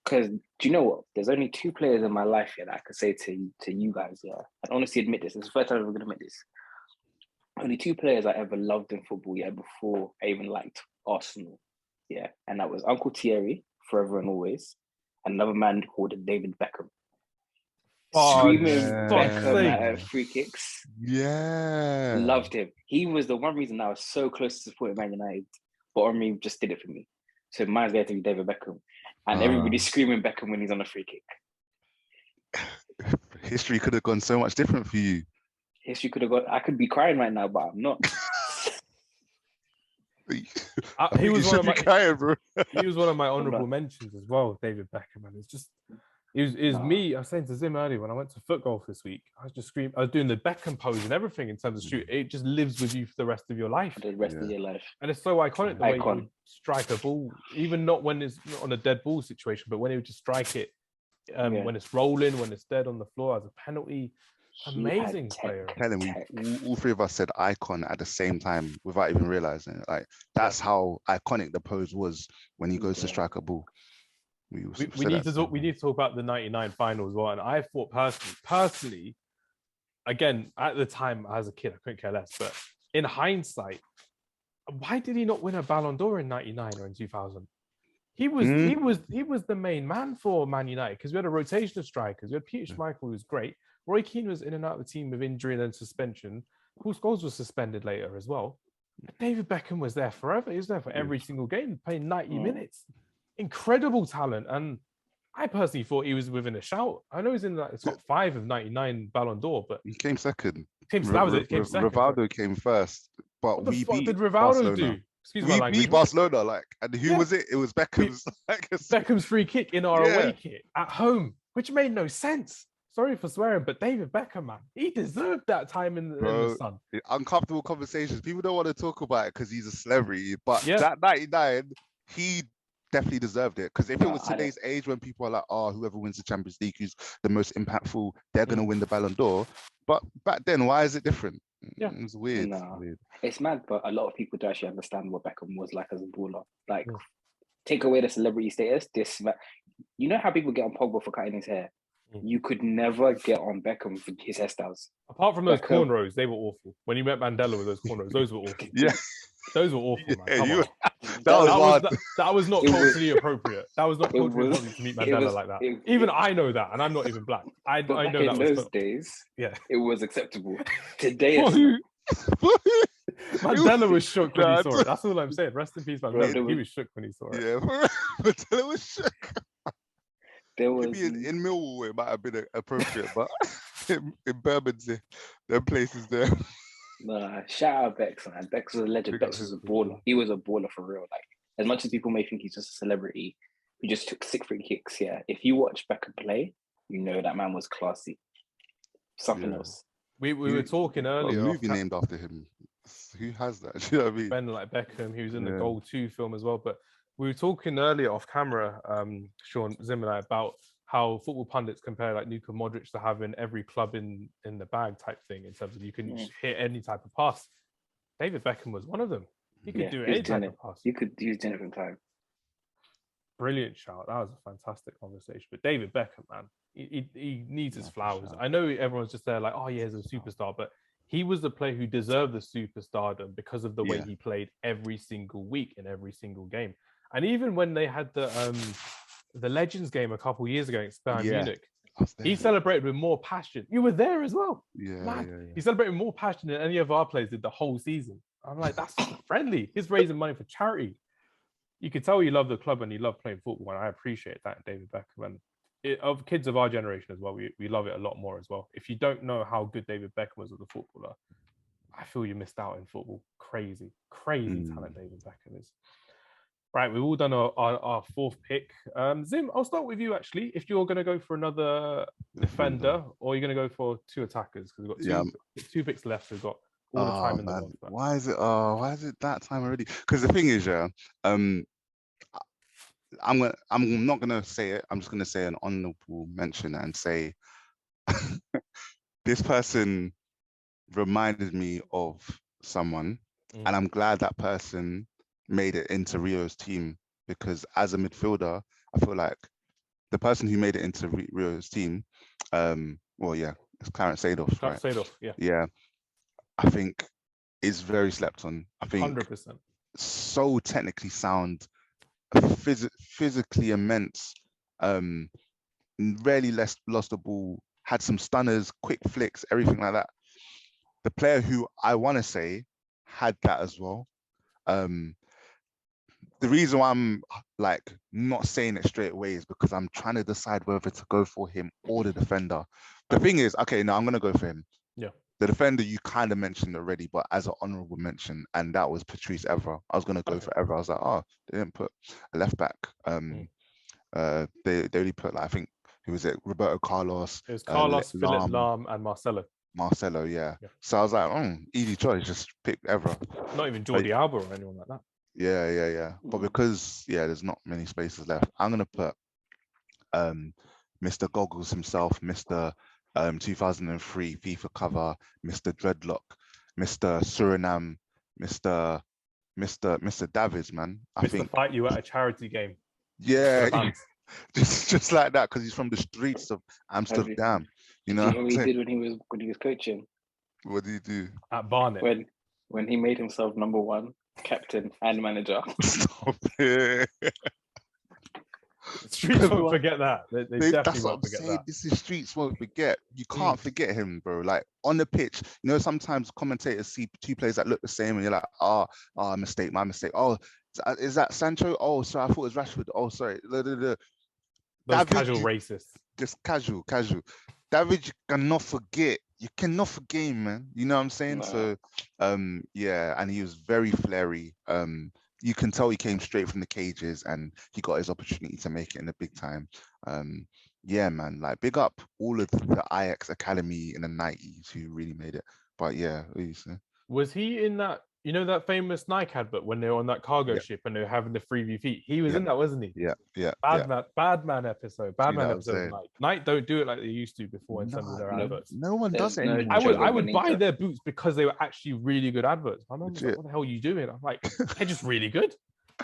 Because do you know what? There's only 2 players in my life that I could say to you guys. Yeah, I honestly admit this. It's the first time I'm ever going to admit this. Only 2 players I ever loved in football. Yeah, before I even liked Arsenal. Yeah, and that was Uncle Thierry, forever and always, and another man called David Beckham. Screaming Beckham at free kicks. Yeah, loved him. He was the one reason I was so close to supporting Man United, but Henry just did it for me. So mine's going to be David Beckham. And everybody's screaming Beckham when he's on a free kick. History could have gone so much different for you. History could have gone. I could be crying right now, but I'm not. He was one of my crying, bro. He was one of my honourable mentions as well, David Beckham. And it's just, it was me. I was saying to Zim earlier when I went to foot golf this week. I was just screaming. I was doing the Beckham pose and everything in terms of shoot. It just lives with you for the rest of your life. For the rest of your life. And it's so iconic the way you would strike a ball, even not when it's not on a dead ball situation, but when he would just strike it when it's rolling, when it's dead on the floor as a penalty. Amazing player. Telling me, all 3 of us said icon at the same time without even realizing it. Like that's how iconic the pose was when he goes to strike a ball. We need to talk about the '99 final as well. And I thought personally, again at the time as a kid, I couldn't care less. But in hindsight, why did he not win a Ballon d'Or in '99 or in 2000? He was the main man for Man United because we had a rotation of strikers. We had Peter Schmeichel, who was great. Roy Keane was in and out of the team with injury and then suspension. Paul Scholes was suspended later as well. But David Beckham was there forever. He was there for every single game, playing 90 minutes. Incredible talent. And I personally thought he was within a shout. I know he's in the top 5 of 99 Ballon d'Or, but he came second. Rivaldo came first. But what the fuck did Rivaldo Barcelona. do? Excuse my language. We beat Barcelona, and who was it? It was Beckham's. Beckham's free kick in our away kit at home, which made no sense. Sorry for swearing, but David Beckham, man, he deserved that time in the sun. Uncomfortable conversations. People don't want to talk about it because he's a celebrity, but that 99, he definitely deserved it. Because if it was today's age when people are like, whoever wins the Champions League, who's the most impactful, they're going to win the Ballon d'Or. But back then, why is it different? Yeah, it's weird. It's mad, but a lot of people don't actually understand what Beckham was like as a baller. Like, take away the celebrity status. You know how people get on Pogba for cutting his hair? You could never get on Beckham for his hairstyles. Apart from those cornrows, they were awful. When you met Mandela with those cornrows, those were awful. Yeah. Those were awful, man. That was not culturally appropriate. That was not culturally appropriate to meet Mandela like that. Even I know that, and I'm not even black. I know that in those days, it was acceptable. Today, Mandela was shook when he saw it. That's all I'm saying. Rest in peace, Mandela. He was shook when he saw it. Yeah, Mandela was shook. Maybe in Millwall, it might have been appropriate, but in Bermondsey, them places there. Nah, shout out Bex, man. Bex was a legend. Bex was a baller. He was a baller for real. Like, as much as people may think he's just a celebrity, he just took 6 free kicks. Yeah, if you watch Beckham play, you know that man was classy. Something else. We were talking earlier. A movie named after him. Who has that? Do you know what I mean? Ben like Beckham. He was in the Goal 2 film as well. But we were talking earlier off camera, Sean, Zim and I, about how football pundits compare like Luka Modric to having every club in the bag type thing, in terms of you can hit any type of pass. David Beckham was one of them. He could do any type of pass. You could use different time. Brilliant shout. That was a fantastic conversation. But David Beckham, man, he needs his flowers. I know everyone's just there like, oh yeah, he's a superstar, but he was the player who deserved the superstardom because of the way he played every single week in every single game. And even when they had the Legends game a couple of years ago against Bayern Munich, he celebrated with more passion. You were there as well. He celebrated with more passion than any of our players did the whole season. I'm like, that's friendly. He's raising money for charity. You could tell you love the club and you love playing football, and I appreciate that, David Beckham. And of kids of our generation as well, we love it a lot more as well. If you don't know how good David Beckham was as a footballer, I feel you missed out in football. Crazy talent David Beckham is. Right, we've all done our fourth pick. Zim, I'll start with you actually. If you're going to go for another defender, or you're going to go for two attackers, because we've got two picks left. We've got all the time in the world. Why is it that time already? Because the thing is, I'm not gonna say it. I'm just gonna say an honorable mention and say this person reminded me of someone, and I'm glad that person made it into Rio's team, because as a midfielder, I feel like the person who made it into Rio's team, it's Clarence Seedorf, right? Seedorf, yeah. I think is very slept on. I think 100%. So technically sound, physically immense. Rarely lost the ball. Had some stunners, quick flicks, everything like that. The player who I want to say had that as well. The reason why I'm like not saying it straight away is because I'm trying to decide whether to go for him or the defender. The thing is, okay, no, I'm gonna go for him. Yeah. The defender you kind of mentioned already, but as an honourable mention, and that was Patrice Evra. I was gonna go for Evra. I was like, oh, they didn't put a left back. They only put, like, I think, who was it? Roberto Carlos. It was Carlos, Philip Lahm, and Marcelo. Marcelo, yeah. So I was like, easy choice, just pick Evra. Not even Jordi Alba or anyone like that. Yeah. But because there's not many spaces left, I'm gonna put Mr. Goggles himself, Mr. 2003 FIFA cover, Mr. Dreadlock, Mr. Suriname, Mr. Davids, man. I think fight you at a charity game. Yeah, just like that, because he's from the streets of Amsterdam. You know what he did when he was coaching? What did he do at Barnet? When he made himself number one, captain and manager. Stop it. Streets won't forget that. They definitely won't forget that. This is streets won't forget. You can't forget him, bro. Like on the pitch, sometimes commentators see two players that look the same, and you're like, my mistake. Oh, is that Sancho? Oh, sorry, I thought it was Rashford. Oh, sorry. Those David, casual racists. Just casual. David, you cannot forget. You cannot forget him, man. You know what I'm saying? No. So, and he was very flary. You can tell he came straight from the cages, and he got his opportunity to make it in the big time. Man, like big up all of the Ajax Academy in the 90s who really made it. But was he in that? You know that famous Nike advert when they were on that cargo ship and they were having the freebie feet? He was in that, wasn't he? Yeah. Bad man episode. Nike don't do it like they used to before in some of their adverts. No one does it anymore. I would buy their boots because they were actually really good adverts. My mum was like, what the hell are you doing? I'm like, they're just really good.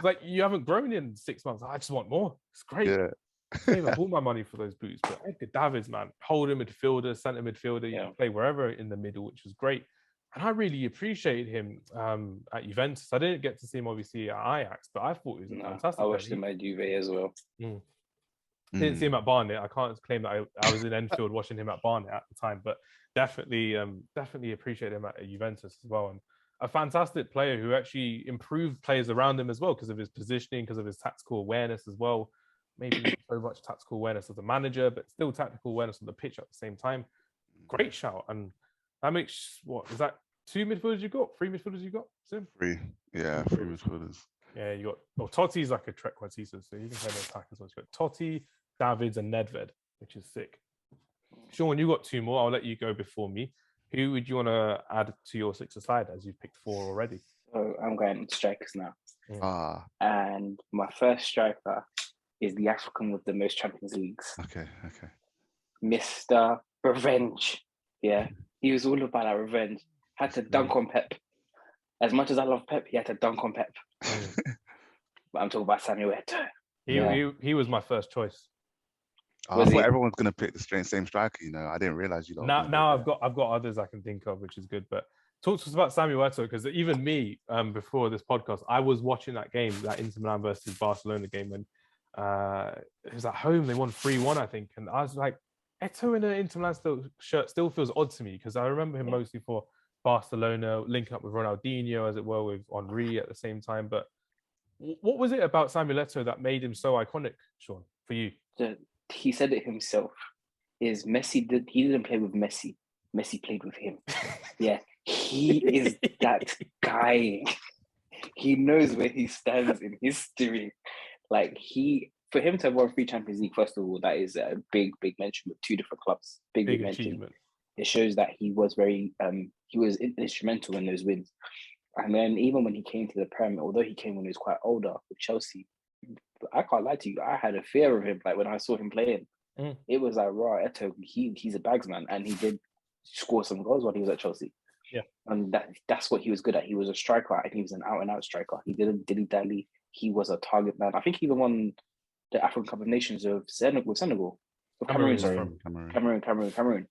Like, you haven't grown in 6 months. I just want more. It's great. Yeah. I gave up all my money for those boots. But Edgar Davids, man, holding midfielder, centre midfielder, you can play wherever in the middle, which was great. And I really appreciated him at Juventus. I didn't get to see him, obviously, at Ajax, but I thought he was fantastic. I watched him at Juve as well. Didn't see him at Barnet. I can't claim that I was in Enfield watching him at Barnet at the time, but definitely appreciate him at Juventus as well. And a fantastic player who actually improved players around him as well because of his positioning, because of his tactical awareness as well. Maybe not so much tactical awareness as a manager, but still tactical awareness on the pitch at the same time. Great shout. And that makes, is that 2 midfielders you got? 3 midfielders you got, Sim? 3. Yeah, 3 midfielders. Yeah, you got... Totti's like a trequartista, so you can play the attack as well. You got Totti, Davids, and Nedved, which is sick. Sean, you got 2 more. I'll let you go before me. Who would you want to add to your 6 aside, as you've picked 4 already? So I'm going strikers now. And my first striker is the African with the most Champions Leagues. Okay. Mr. Revenge. Yeah. He was all about that revenge. Had to dunk on Pep. As much as I love Pep, he had to dunk on Pep. But I'm talking about Samuel Eto'o. He was my first choice. I thought everyone's gonna pick the same striker. I didn't realize you. Now I've got others I can think of, which is good. But talk to us about Samuel Eto'o, because even me, before this podcast, I was watching that game, that Inter Milan versus Barcelona game, and it was at home. They won 3-1, I think, and I was like, Eto'o in an Inter Milan shirt still feels odd to me, because I remember him mostly for Barcelona, linking up with Ronaldinho, as it were, with Henry at the same time. But what was it about Samuel Eto'o that made him so iconic, Sean, for you? He said it himself. He didn't play with Messi. Messi played with him. Yeah, he is that guy. He knows where he stands in history. Like, for him to have won 3 Champions League, first of all, that is a big mention with 2 different clubs. Big achievement. It shows that he was very he was instrumental in those wins. And then even when he came to the Prem, although he came when he was quite older with Chelsea, I can't lie to you, I had a fear of him. Like, when I saw him playing, it was like, raw, Eto'o, he's a bagsman, and he did score some goals while he was at Chelsea. Yeah, and that's what he was good at. He was a striker, and he was an out-and-out striker. He didn't dilly-dally. He was a target man. I think he even won the African Cup of Nations with Senegal. Cameroon.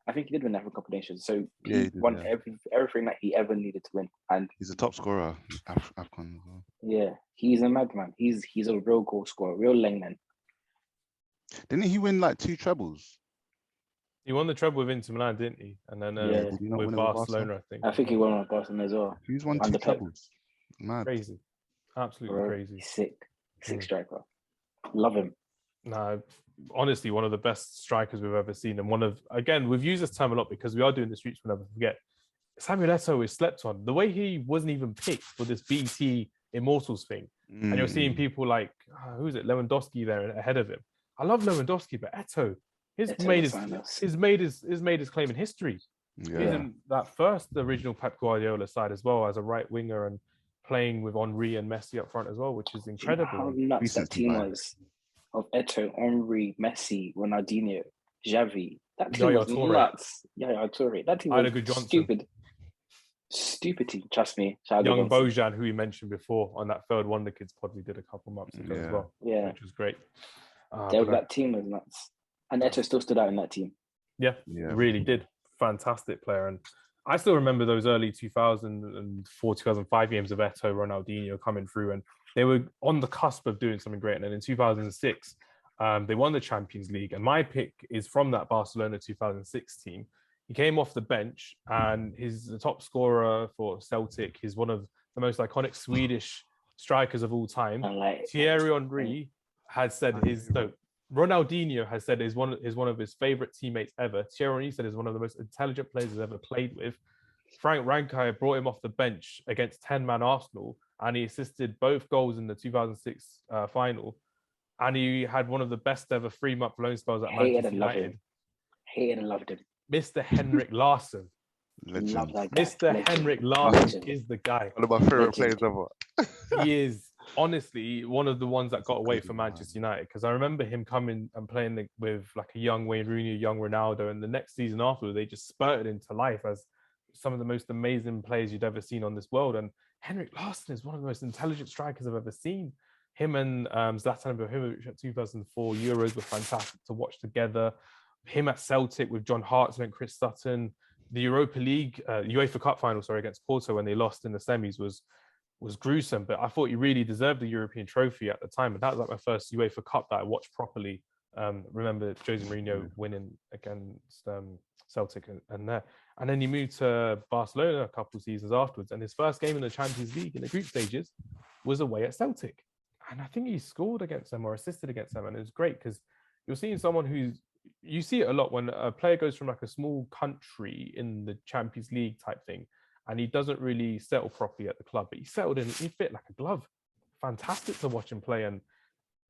I think he did win the African Cup of Nations. So he won everything that he ever needed to win. And he's a top scorer, Afcon as well. Yeah, he's a madman. He's a real goal scorer, real Lengman. Didn't he win like 2 trebles? He won the treble with Inter Milan, didn't he? And then with Barcelona, I think. I think he won with Barcelona as well. He's won 2 trebles. Mad. Crazy. Absolutely crazy. Sick striker. Love him. No, honestly, one of the best strikers we've ever seen. And again, we've used this term a lot because we are doing the streets, we'll never forget. Samuel Eto'o is slept on. The way he wasn't even picked for this BT Immortals thing. And you're seeing people like, who's it, Lewandowski there ahead of him. I love Lewandowski, but Eto'o, he's made his claim in history. Yeah. He's in that first original Pep Guardiola side as well, as a right winger and playing with Henry and Messi up front as well, which is incredible. How nuts that team was of Eto'o, Henry, Messi, Ronaldinho, Xavi. That team was nuts. Yaya Toure. That team was stupid team. Trust me. Young Bojan, who we mentioned before on that Third Wonder Kids pod we did a couple months ago as well. Yeah, which was great. That team was nuts, and Eto'o still stood out in that team. Yeah, really did. Fantastic player, and I still remember those early 2004, 2005 games of Eto'o, Ronaldinho coming through, and they were on the cusp of doing something great. And then in 2006, they won the Champions League, and my pick is from that Barcelona 2006 team. He came off the bench, and he's the top scorer for Celtic. He's one of the most iconic Swedish strikers of all time. Thierry Henry had said Ronaldinho has said is one of his favorite teammates ever. Thierry Henry said is one of the most intelligent players he's ever played with. Frank Rijkaard brought him off the bench against 10-man Arsenal, and he assisted both goals in the 2006 final. And he had one of the best ever 3-month loan spells at Manchester United. Hated and loved him. Mr. Henrik Larsson. Mr. Henrik Larsson is the guy. One of my favorite players ever. He is honestly one of the ones that got away from Manchester United, because I remember him coming and playing with like a young Wayne Rooney, young Ronaldo, and the next season afterwards they just spurted into life as some of the most amazing players you'd ever seen on this world. And Henrik Larsson is one of the most intelligent strikers I've ever seen. Him and Zlatan Ibrahimovic at 2004 Euros were fantastic to watch together. Him at Celtic with John Hartson and Chris Sutton. The Europa League, UEFA Cup final, against Porto when they lost in the semis was gruesome, but I thought he really deserved the European trophy at the time. And that was like my first UEFA Cup that I watched properly. Remember Jose Mourinho winning against Celtic and there. And then he moved to Barcelona a couple of seasons afterwards. And his first game in the Champions League in the group stages was away at Celtic. And I think he scored against them or assisted against them. And it was great because you're seeing someone you see it a lot when a player goes from like a small country in the Champions League type thing, and he doesn't really settle properly at the club, but he settled in, he fit like a glove. Fantastic to watch him play. And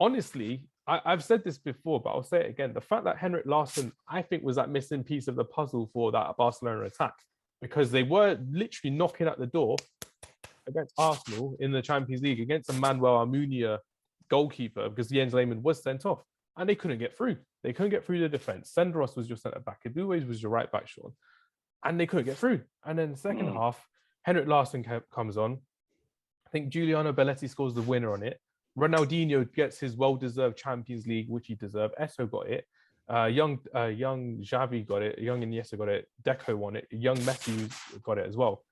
honestly, I've said this before, but I'll say it again. The fact that Henrik Larsson, I think, was that missing piece of the puzzle for that Barcelona attack, because they were literally knocking at the door against Arsenal in the Champions League against a Manuel Almunia goalkeeper because Jens Lehmann was sent off and they couldn't get through. They couldn't get through the defense. Senderos was your centre back. Aduwes was your right back, Sean. And they couldn't get through. And then the second half, Henrik Larsson comes on. I think Giuliano Belletti scores the winner on it. Ronaldinho gets his well-deserved Champions League, which he deserved. Esso got it. Young Xavi got it. Young Iniesta got it. Deco won it. Young Messi got it as well.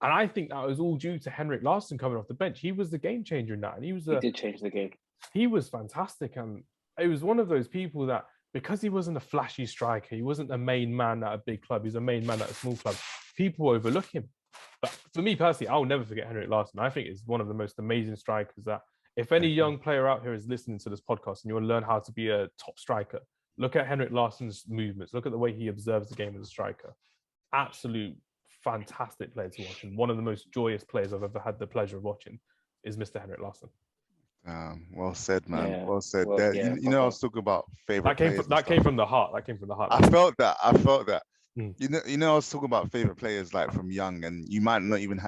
And I think that was all due to Henrik Larsson coming off the bench. He was the game changer in that. And he did change the game. He was fantastic. And it was one of those people that, because he wasn't a flashy striker, he wasn't a main man at a big club, he's a main man at a small club, people overlook him. But for me personally, I'll never forget Henrik Larsson. I think he's one of the most amazing strikers that, if any young player out here is listening to this podcast and you want to learn how to be a top striker, look at Henrik Larsson's movements, look at the way he observes the game as a striker. Absolute fantastic player to watch. And one of the most joyous players I've ever had the pleasure of watching is Mr. Henrik Larsson. Well said, man. Yeah. Well said. You know, I was talking about favorite. That came from the heart. That came from the heart. I felt that. You know, I was talking about favorite players like from young, and you might not even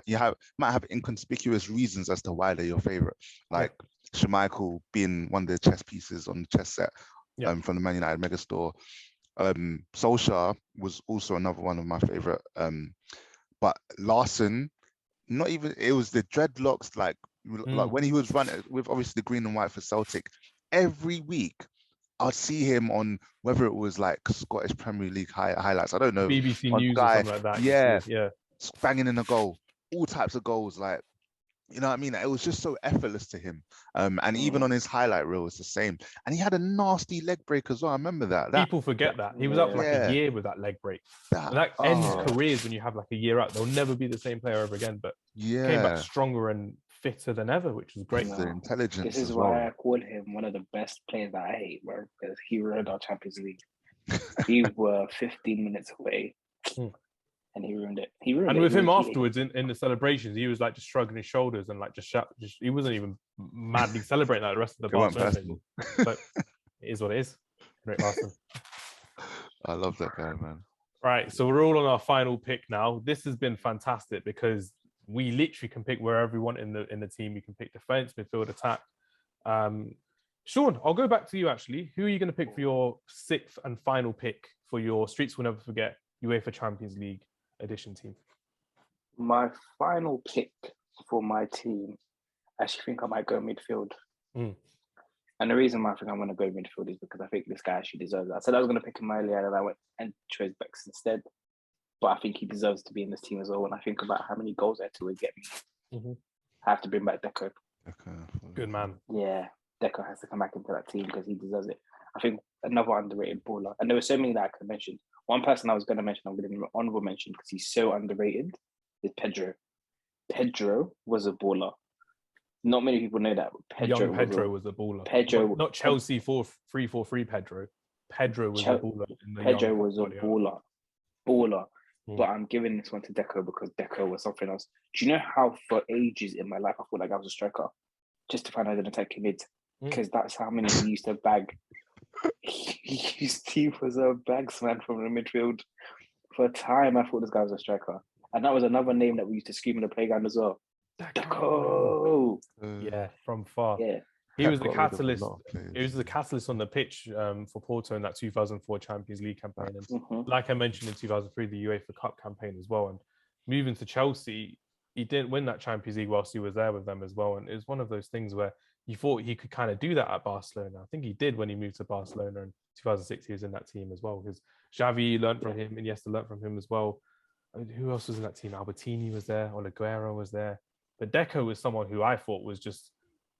might have inconspicuous reasons as to why they're your favorite. Like Schmeichel being one of the chess pieces on the chess set from the Man United megastore. Solskjaer was also another one of my favorite. But Larsson, not even, it was the dreadlocks, like when he was running with obviously the green and white for Celtic, every week I'd see him on, whether it was like Scottish Premier League highlights, I don't know, BBC News or something like that. Yeah, banging in a goal, all types of goals, like, you know what I mean? It was just so effortless to him. And even on his highlight reel, it's the same. And he had a nasty leg break as well. I remember that. People forget that. He was up for like a year with that leg break. That ends careers when you have like a year out. They'll never be the same player ever again. But came back stronger and fitter than ever, which was great. The intelligence. This is why I call him one of the best players that I hate, bro, because he ruined our Champions League. We were 15 minutes away. And he ruined it. And with him afterwards in the celebrations, he was like just shrugging his shoulders and like just he wasn't even madly celebrating like the rest of the Barcelona. But it is what it is. Henrik Larsson. I love that guy, man. Right, so we're all on our final pick now. This has been fantastic because we literally can pick wherever we want in the team. We can pick defense, midfield, attack. Sean, I'll go back to you actually. Who are you going to pick for your sixth and final pick for your Streets Will Never Forget UEFA Champions League Edition team? My final pick for my team, I actually think I might go midfield. And the reason why I think I'm going to go midfield is because I think this guy actually deserves it. I said I was going to pick him earlier and I went and chose Bex instead. But I think he deserves to be in this team as well. When I think about how many goals Edgar would get me, I have to bring back Deco. Good man. Yeah, Deco has to come back into that team because he deserves it. I think another underrated baller, and there were so many that I could mention. One person I was going to mention, I'm going to give an honorable mention because he's so underrated, is Pedro. Pedro was a baller. Not many people know that. Pedro was a baller. Pedro, not Chelsea 4-3-4-3 Pedro. Pedro was a baller. Pedro was a baller. But I'm giving this one to Deco because Deco was something else. Do you know how for ages in my life I thought like I was a striker? Just to find out an attacking mid. Because that's how many he used to bag. He was a bagsman from the midfield. For a time, I thought this guy was a striker. And that was another name that we used to scream in the playground as well. Deco! Yeah, from far. Yeah. He was the catalyst. He was the catalyst on the pitch for Porto in that 2004 Champions League campaign. And like I mentioned in 2003, the UEFA Cup campaign as well. And moving to Chelsea, he didn't win that Champions League whilst he was there with them as well. And it was one of those things where you thought he could kind of do that at Barcelona. I think he did when he moved to Barcelona in 2006. He was in that team as well because Xavi learned from him, Iniesta learned from him as well. And who else was in that team? Albertini was there, Oleguera was there. But Deco was someone who I thought was just,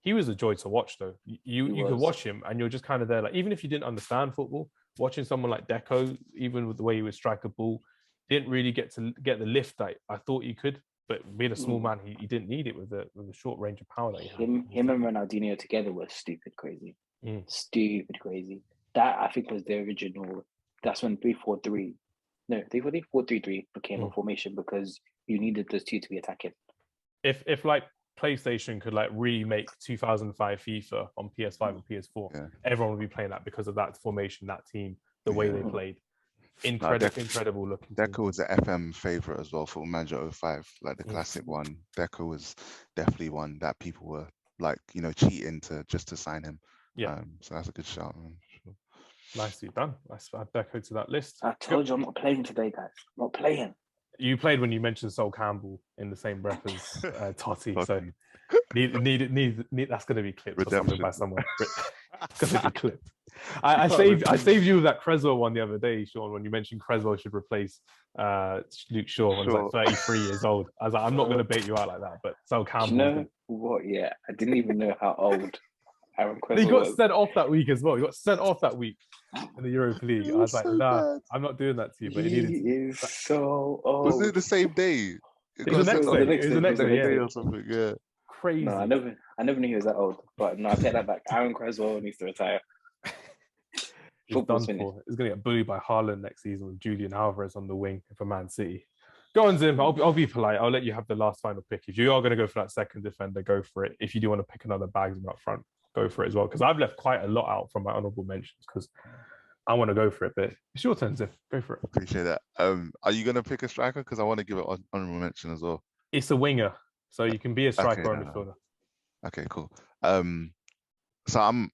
he was a joy to watch though. You could watch him and you're just kind of there, like, even if you didn't understand football, watching someone like Deco, even with the way he would strike a ball, didn't really get the lift that I thought he could. But being a small man, he didn't need it with the short range of power that he had. Him and Ronaldinho together was stupid crazy. Stupid crazy. That I think was the original. That's when 3-4-3 became a formation because you needed those two to be attacking. If like PlayStation could like remake 2005 FIFA on PS5 and PS4, everyone would be playing that because of that formation, that team, the way they played. Incredible looking. Decker was the FM favorite as well for Manager 05, like the classic one. Decker was definitely one that people were like, cheating to sign him. Yeah. So that's a good shout, man. Sure. Nicely done. Let's add Decker to that list. I told you I'm not playing today, guys. I'm not playing. You played when you mentioned Sol Campbell in the same breath as Totti, so need that's going to be clipped or something by someone. It's going to be clipped. I saved you with that Creswell one the other day, Sean, when you mentioned Creswell should replace Luke Shaw when he's like 33 years old. I was like, I'm not going to bait you out like that, but Sol Campbell. You know what? Yeah, I didn't even know how old Aaron Creswell was. He got sent off that week as well. He got sent off that week in the Europa League. I was like, nah, I'm not doing that to you. But he is so old. Was it the same day? It was the next day or something. Yeah. Crazy. No, I never knew he was that old. But no, I take that back. Aaron Creswell needs to retire. He's done for. He's going to get bullied by Haaland next season with Julian Alvarez on the wing for Man City. Go on, Zim. I'll be polite. I'll let you have the last final pick. If you are going to go for that second defender, go for it. If you do want to pick another bagsman up front, go for it as well. Because I've left quite a lot out from my honourable mentions because I want to go for it. But it's your turn, Zim. Go for it. Appreciate that. Are you going to pick a striker? Because I want to give it honourable mention as well. It's a winger. So you can be a striker or a midfielder. Okay, cool. So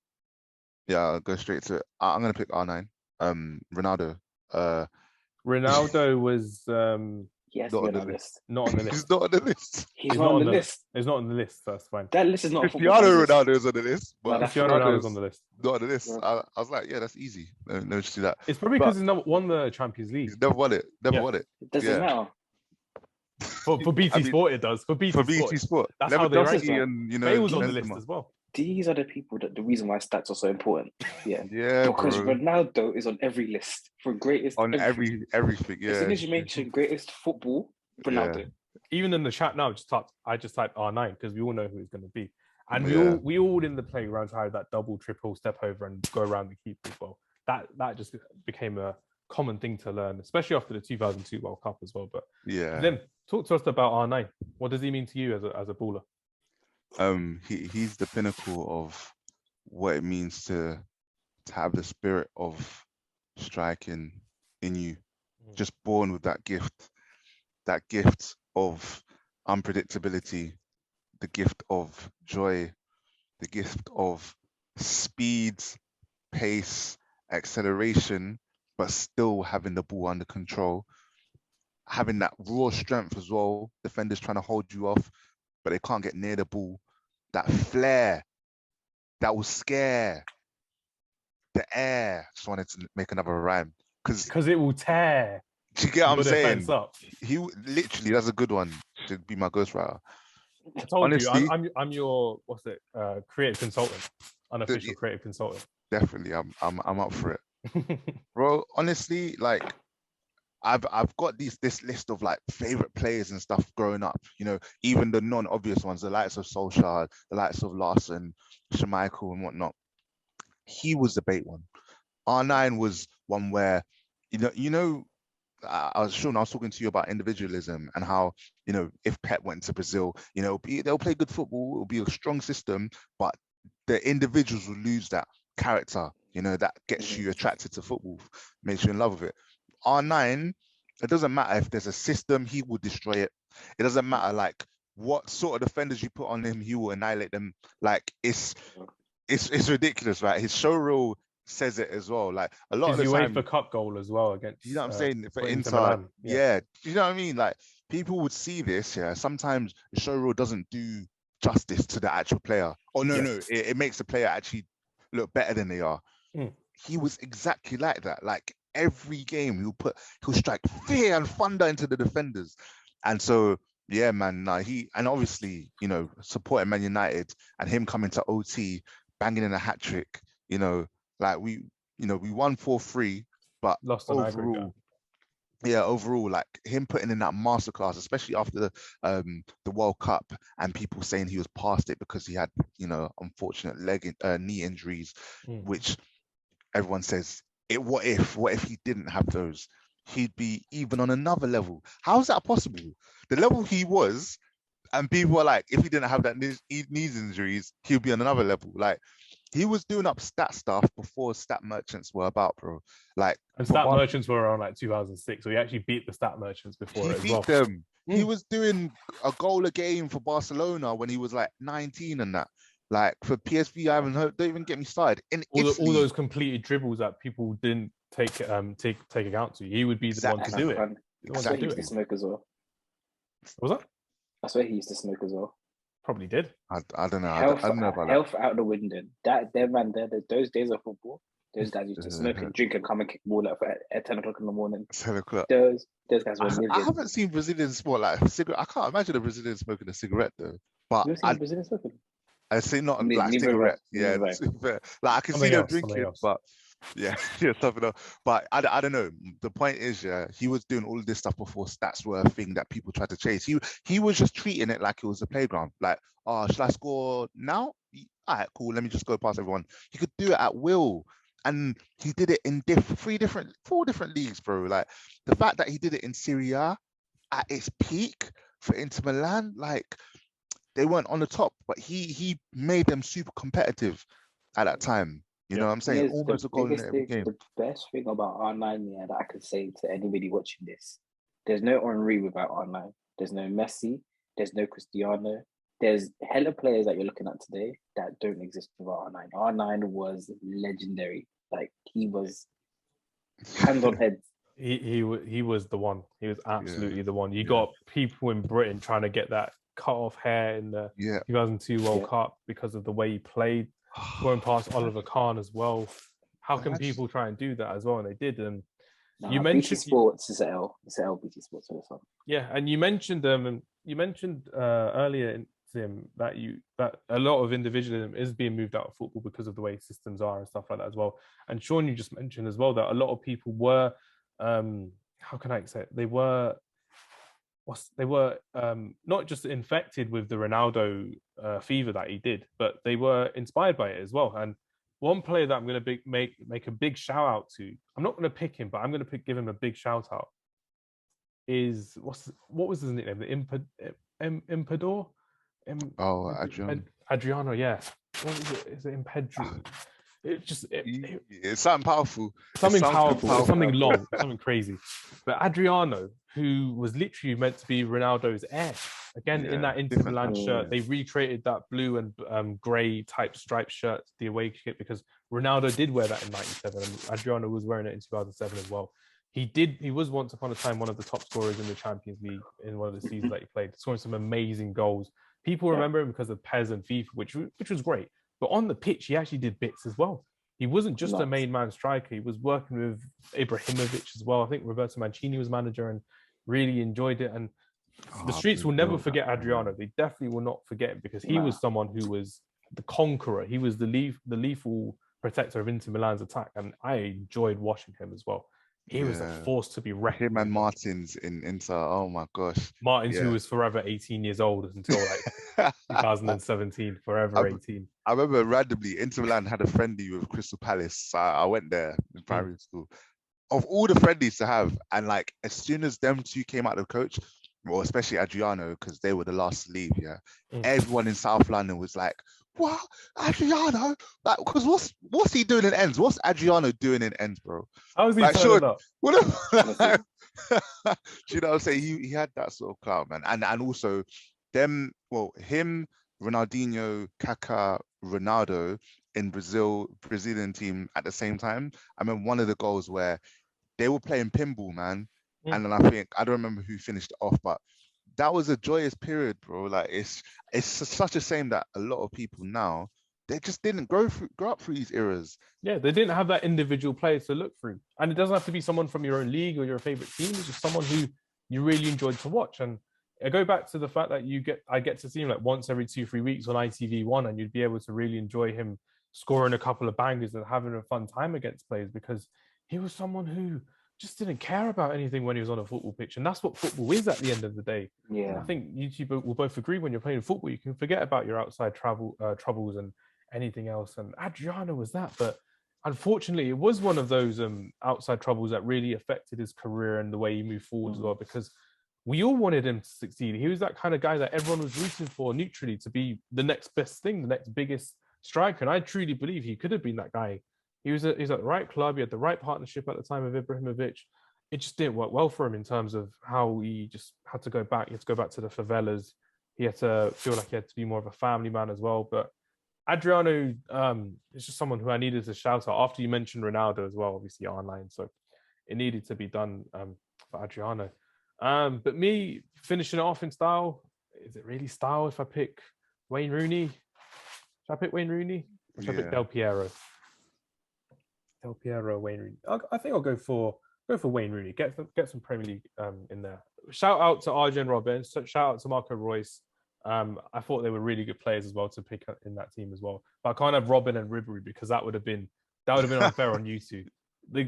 I'll go straight to it. I'm going to pick R9. Ronaldo. Ronaldo was Yes, not on the list. Not on the list. He's not on the list. He's not on the list. He's not on the list. That's fine. That list is not. Cristiano Ronaldo is on the list. But Cristiano Ronaldo is on the list. Not on the list. I was like, yeah, that's easy. No, just do that. It's probably because he's never won the Champions League. He's never won it. Won it. It doesn't matter. For BT Sport, it does. For BT Sport. That's never how they rank it. And, Bale's on the list as well. These are the people the reason why stats are so important. Yeah. Yeah. Because Ronaldo is on every list for greatest. On everything. Yeah. As soon as you mention greatest football, Ronaldo. Yeah. Even in the chat now, I just typed R9 because we all know who he's going to be. And we all in the playground tried that double, triple step over and go around the keeper as well. That just became a common thing to learn, especially after the 2002 World Cup as well. But yeah, then talk to us about R9. What does he mean to you as a baller? He's the pinnacle of what it means to have the spirit of striking in you. Just born with that gift of unpredictability, the gift of joy, the gift of speed, pace, acceleration, but still having the ball under control, having that raw strength as well. Defenders trying to hold you off, but they can't get near the ball. That flair that will scare the air. Just wanted to make another rhyme because it will tear. Do you get what I'm saying? He literally, that's a good one. Should be my ghostwriter. I told you, I'm your creative consultant, unofficial creative consultant. Definitely, I'm up for it, bro. Honestly, like I've got this list of like favorite players and stuff growing up. Even the non-obvious ones, the likes of Solskjaer, the likes of Larson, Schmeichel, and whatnot. He was the bait one. R9 was one where I was talking to you about individualism and how, if Pep went to Brazil, they'll play good football, it'll be a strong system, but the individuals will lose that character, that gets you attracted to football, makes you in love with it. R9, it doesn't matter if there's a system, he will destroy it. It doesn't matter like what sort of defenders you put on him, he will annihilate them. Like it's ridiculous, right? His show reel says it as well. Like a lot of the time, UEFA Cup goal as well against. You know what I'm saying? For Inter, yeah. You know what I mean? Like people would see this. Yeah. Sometimes the show reel doesn't do justice to the actual player. Oh no, it makes the player actually look better than they are. He was exactly like that. Like every game, he'll strike fear and thunder into the defenders. And so, yeah, man. And obviously, supporting Man United and him coming to OT, banging in a hat trick. Like we won 4-3, but lost overall, like him putting in that masterclass, especially after the World Cup, and people saying he was past it because he had unfortunate knee injuries, which everyone says what if he didn't have those? He'd be even on another level. How is that possible? The level he was, and people are like, if he didn't have that knee injuries, he'd be on another level. Like he was doing up stat stuff before stat merchants were about, bro. Like, And stat merchants were around like 2006, so he actually beat the stat merchants before as well. He beat them. He was doing a goal a game for Barcelona when he was like 19 and that. Like for PSV, I haven't heard. Don't even get me started. In all those completed dribbles that people didn't take account to, he would be the one to do it. That's where he used to smoke as well. What was that? That's where he used to smoke as well. Probably did. I don't know. Health, I don't know about health out the window. That man there, those days of football, those guys used to smoke and drink and come and kick ball at 10 o'clock in the morning. 10 o'clock. Those guys were living. I haven't seen Brazilians smoke like a cigarette. I can't imagine a Brazilian smoking a cigarette though. But You've seen Brazilians smoking? I say not like cigarette. Yeah, like I can see them drinking, but yeah, something else. But I don't know. The point is, he was doing all of this stuff before stats were a thing that people tried to chase. He was just treating it like it was a playground. Like, should I score now? All right, cool. Let me just go past everyone. He could do it at will. And he did it in 4 different leagues, bro. Like the fact that he did it in Serie A at its peak for Inter Milan, like they weren't on the top, but he made them super competitive at that time. You know what I'm saying? Almost a goal in every game. The best thing about R9 that I could say to anybody watching this, there's no Henry without R9. There's no Messi. There's no Cristiano. There's hella players that you're looking at today that don't exist without R9. R9 was legendary. Like he was hands on heads. He was the one. He was absolutely the one. You got people in Britain trying to get that cut off hair in the 2002 World Cup because of the way he played, going past Oliver Kahn as well. How can people try and do that as well? And they did. And you mentioned BT Sports is It's BT Sports for this one. Yeah, and you mentioned earlier, Tim, that a lot of individualism is being moved out of football because of the way systems are and stuff like that as well. And Sean, you just mentioned as well that a lot of people were, how can I say it? They were not just infected with the Ronaldo fever that he did, but they were inspired by it as well. And one player that I'm going to make a big shout out to, I'm not going to pick him, but I'm going to give him a big shout out, is what was his nickname? The Impador? Adriano, yeah. What is it? Is it Impedro? It's something powerful. Something powerful. Something long. Something crazy. But Adriano, who was literally meant to be Ronaldo's heir, again in that Inter Milan shirt, they recreated that blue and grey type striped shirt, the away kit, because Ronaldo did wear that in '97, and Adriano was wearing it in 2007 as well. He was once upon a time one of the top scorers in the Champions League in one of the seasons that he played, scoring some amazing goals. People remember him because of PES and FIFA, which was great. But on the pitch, he actually did bits as well. He wasn't just a main man striker. He was working with Ibrahimovic as well. I think Roberto Mancini was manager and really enjoyed it. And the streets will never forget Adriano. They definitely will not forget him because he was someone who was the conqueror. He was the lethal protector of Inter Milan's attack. And I enjoyed watching him as well. He was a force to be reckoned. Him and Martins in Inter. Oh my gosh. Martins, who was forever 18 years old until like 2017, forever 18. I remember randomly Inter Milan had a friendly with Crystal Palace. So I went there in primary school. Of all the friendlies to have, and like as soon as them two came out of the coach, well, especially Adriano, because they were the last to leave, everyone in South London was like, what? Adriano? Like, because what's he doing in ends? What's Adriano doing in ends, bro? How is he turning up? Do you know what I'm saying? He had that sort of clout, man. And also him, Ronaldinho, Kaka, Ronaldo in Brazilian team at the same time. I remember one of the goals where they were playing pinball, man. And then I don't remember who finished it off, but that was a joyous period, bro. Like it's such a shame that a lot of people now, they just didn't grow up through these eras. Yeah, they didn't have that individual player to look through. And it doesn't have to be someone from your own league or your favorite team. It's just someone who you really enjoyed to watch. And I go back to the fact that I get to see him like once every 2-3 weeks on ITV1, and you'd be able to really enjoy him scoring a couple of bangers and having a fun time against players, because he was someone who just didn't care about anything when he was on a football pitch. And that's what football is at the end of the day. Yeah. And I think you two will both agree, when you're playing football, you can forget about your outside troubles and anything else. And Adriano was that. But unfortunately, it was one of those outside troubles that really affected his career and the way he moved forward as well, because we all wanted him to succeed. He was that kind of guy that everyone was rooting for neutrally to be the next best thing, the next biggest striker, and I truly believe he could have been that guy. He's at the right club. He had the right partnership at the time of Ibrahimovic. It just didn't work well for him in terms of how he just had to go back. He had to go back to the favelas. He had to feel like he had to be more of a family man as well. But Adriano is just someone who I needed to shout out after you mentioned Ronaldo as well, obviously online. So it needed to be done for Adriano. But me finishing it off in style, is it really style if I pick Wayne Rooney? Should I pick Wayne Rooney? Or should I pick Del Piero? Del Piero, Wayne Rooney. I think I'll go for Wayne Rooney. Get some Premier League in there. Shout out to Arsene Robben. Shout out to Marco Reus. I thought they were really good players as well to pick up in that team as well. But I can't have Robben and Ribery because that would have been unfair on you two. The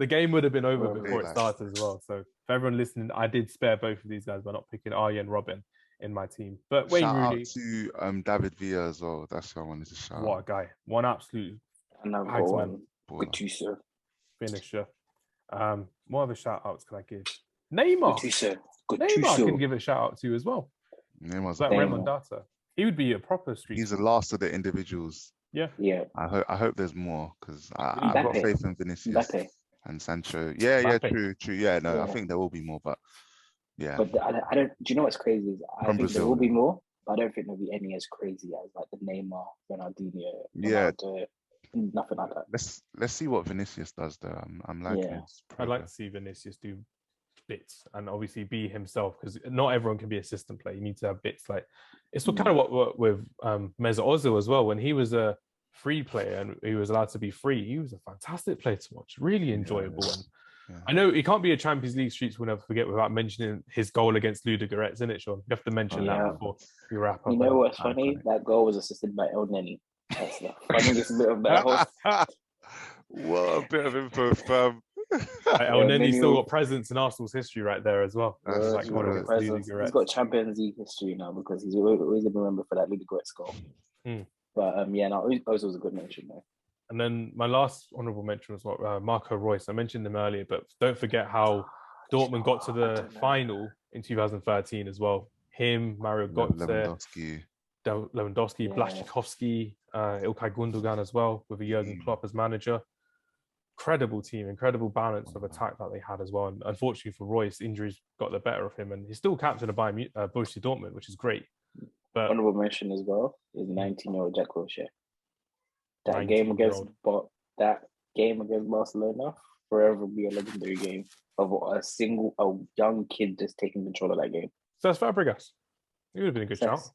game would have been over before it started as well. So for everyone listening, I did spare both of these guys by not picking Arjen Robben in my team. But Wayne Rooney, out to David Villa as well. That's who I wanted to shout. What a guy! One absolute good juicer, finisher. More of a shout outs can I give? Neymar. Good Neymar can give a shout out to as well. Neymar's like Remondata. He would be a proper street. He's the last of the individuals. Yeah. I hope there's more because I've got faith in Vinicius and Sancho. Yeah, true. Yeah, no, I think there will be more, but yeah. But I don't. Do you know what's crazy? Is I think there will be more, but I don't think there'll be any as crazy as like the Neymar, Ronaldinho. Nothing like that. Let's see what Vinicius does though. I'm liking his progress. I'd like to see Vinicius do bits and obviously be himself because not everyone can be assistant player. You need to have bits like it's kind of what with Mesut Ozil as well. When he was a free player and he was allowed to be free, he was a fantastic player to watch, really enjoyable. And I know he can't be a Champions League streets we'll never forget without mentioning his goal against Ludogorets, isn't it, Sean? You have to mention that before we wrap up. You know what's funny? That goal was assisted by El Neni. That's the funniest bit of that whole. What a bit of info, fam. El Neni still got presence in Arsenal's history right there as well. He's got Champions League history now because he's always going to remember for that Ludogorets goal. But Ozil was a good mention there. And then my last honourable mention was Marco Reus. I mentioned him earlier, but don't forget how Dortmund got to the final in 2013 as well. Him, Mario Götze, Lewandowski, Blaszczykowski, Ilkay Gundogan as well, with a Jurgen Klopp as manager. Incredible team, incredible balance of attack that they had as well. And unfortunately for Reus, injuries got the better of him, and he's still captain of Borussia Dortmund, which is great. But honourable mention as well is 19-year-old Jack Wilshere. That game against Barcelona forever be a legendary game of a young kid just taking control of that game. Cesc Fabregas, he would have been a good shout.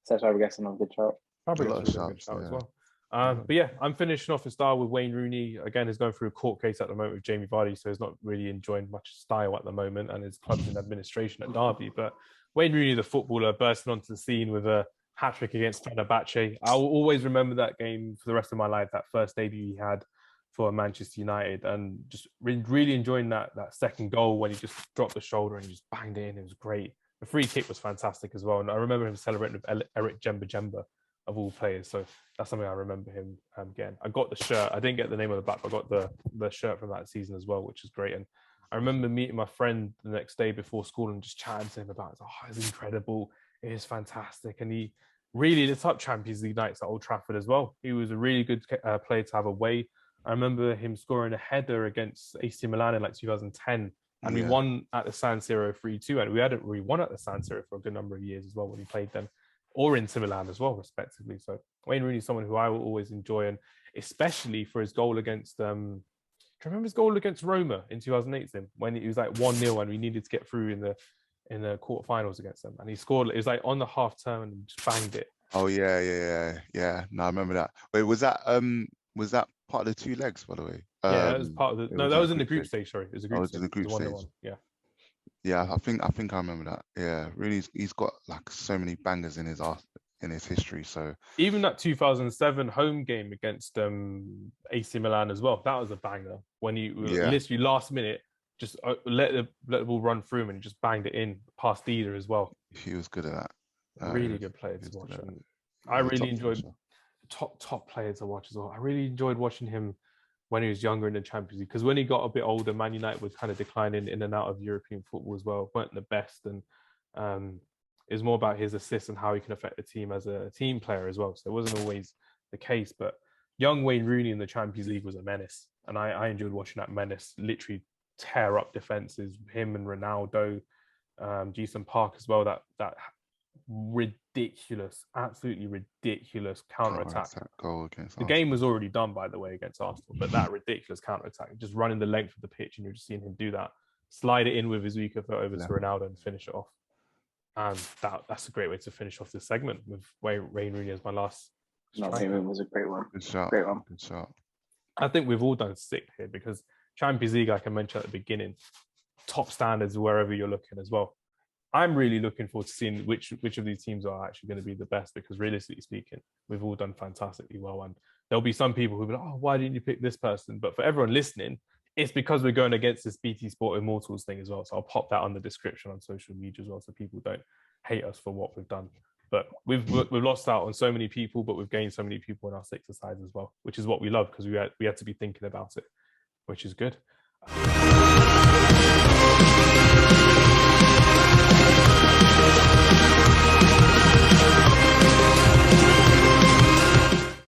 Cesc Fabregas another good shout. Fabregas was a good shout as well. But yeah, I'm finishing off in style with Wayne Rooney. Again, he's going through a court case at the moment with Jamie Vardy, so he's not really enjoying much style at the moment, and his club's in administration at Derby. But Wayne Rooney, the footballer, bursting onto the scene with a hat-trick against Fenerbahce. I will always remember that game for the rest of my life, that first debut he had for Manchester United, and just really enjoying that second goal when he just dropped the shoulder and just banged it in. It was great. The free kick was fantastic as well. And I remember him celebrating with Eric Jemba of all players. So that's something I remember him getting. I got the shirt. I didn't get the name on the back, but I got the shirt from that season as well, which is great. And I remember meeting my friend the next day before school and just chatting to him about it. It's incredible. It is fantastic. And he really lit up Champions League nights at Old Trafford as well. He was a really good player to have away. I remember him scoring a header against AC Milan in like 2010. And we won at the San Siro 3-2. And we hadn't really won at the San Siro for a good number of years as well when he played them, or Inter Milan as well, respectively. So Wayne Rooney is someone who I will always enjoy, and especially for his goal against, do you remember his goal against Roma in 2008, when it was like 1-0 and we needed to get through in the quarterfinals against them, and he scored. It was like on the half turn and just banged it. Oh yeah. No, I remember that. Wait, was that part of the two legs, by the way? Yeah, that was part of the. No, that was in the group stage. Sorry, it was a group stage. The group stage. Yeah. Yeah, I think I remember that. Yeah, really, he's got like so many bangers in his history. So even that 2007 home game against AC Milan as well, that was a banger. When he literally last minute just let the ball run through him and he just banged it in past Dida as well. He was good at that. Really good player to watch. And I really enjoyed top player to watch as well. I really enjoyed watching him when he was younger in the Champions League, because when he got a bit older, Man United was kind of declining in and out of European football as well, weren't the best. And It was more about his assists and how he can affect the team as a team player as well. So it wasn't always the case. But young Wayne Rooney in the Champions League was a menace. And I enjoyed watching that menace literally tear up defenses. Him and Ronaldo, Jason Park as well. That ridiculous, absolutely ridiculous counter-attack. Goal against the game was already done, by the way, against Arsenal, but that ridiculous counter-attack, just running the length of the pitch, and you're just seeing him do that, slide it in with his weaker foot over to Ronaldo and finish it off. And that's a great way to finish off this segment with Wayne Rooney as my last. No, Wayne Rooney was a great one. Good shot. Great one. Good shot. I think we've all done sick here because Champions League, like I mentioned at the beginning, top standards wherever you're looking as well. I'm really looking forward to seeing which of these teams are actually going to be the best, because realistically speaking, we've all done fantastically well. And there'll be some people who'll be like, oh, why didn't you pick this person? But for everyone listening, it's because we're going against this BT Sport Immortals thing as well. So I'll pop that on the description on social media as well, so people don't hate us for what we've done. But we've lost out on so many people, but we've gained so many people in our sixth sides as well, which is what we love, because we had to be thinking about it, which is good.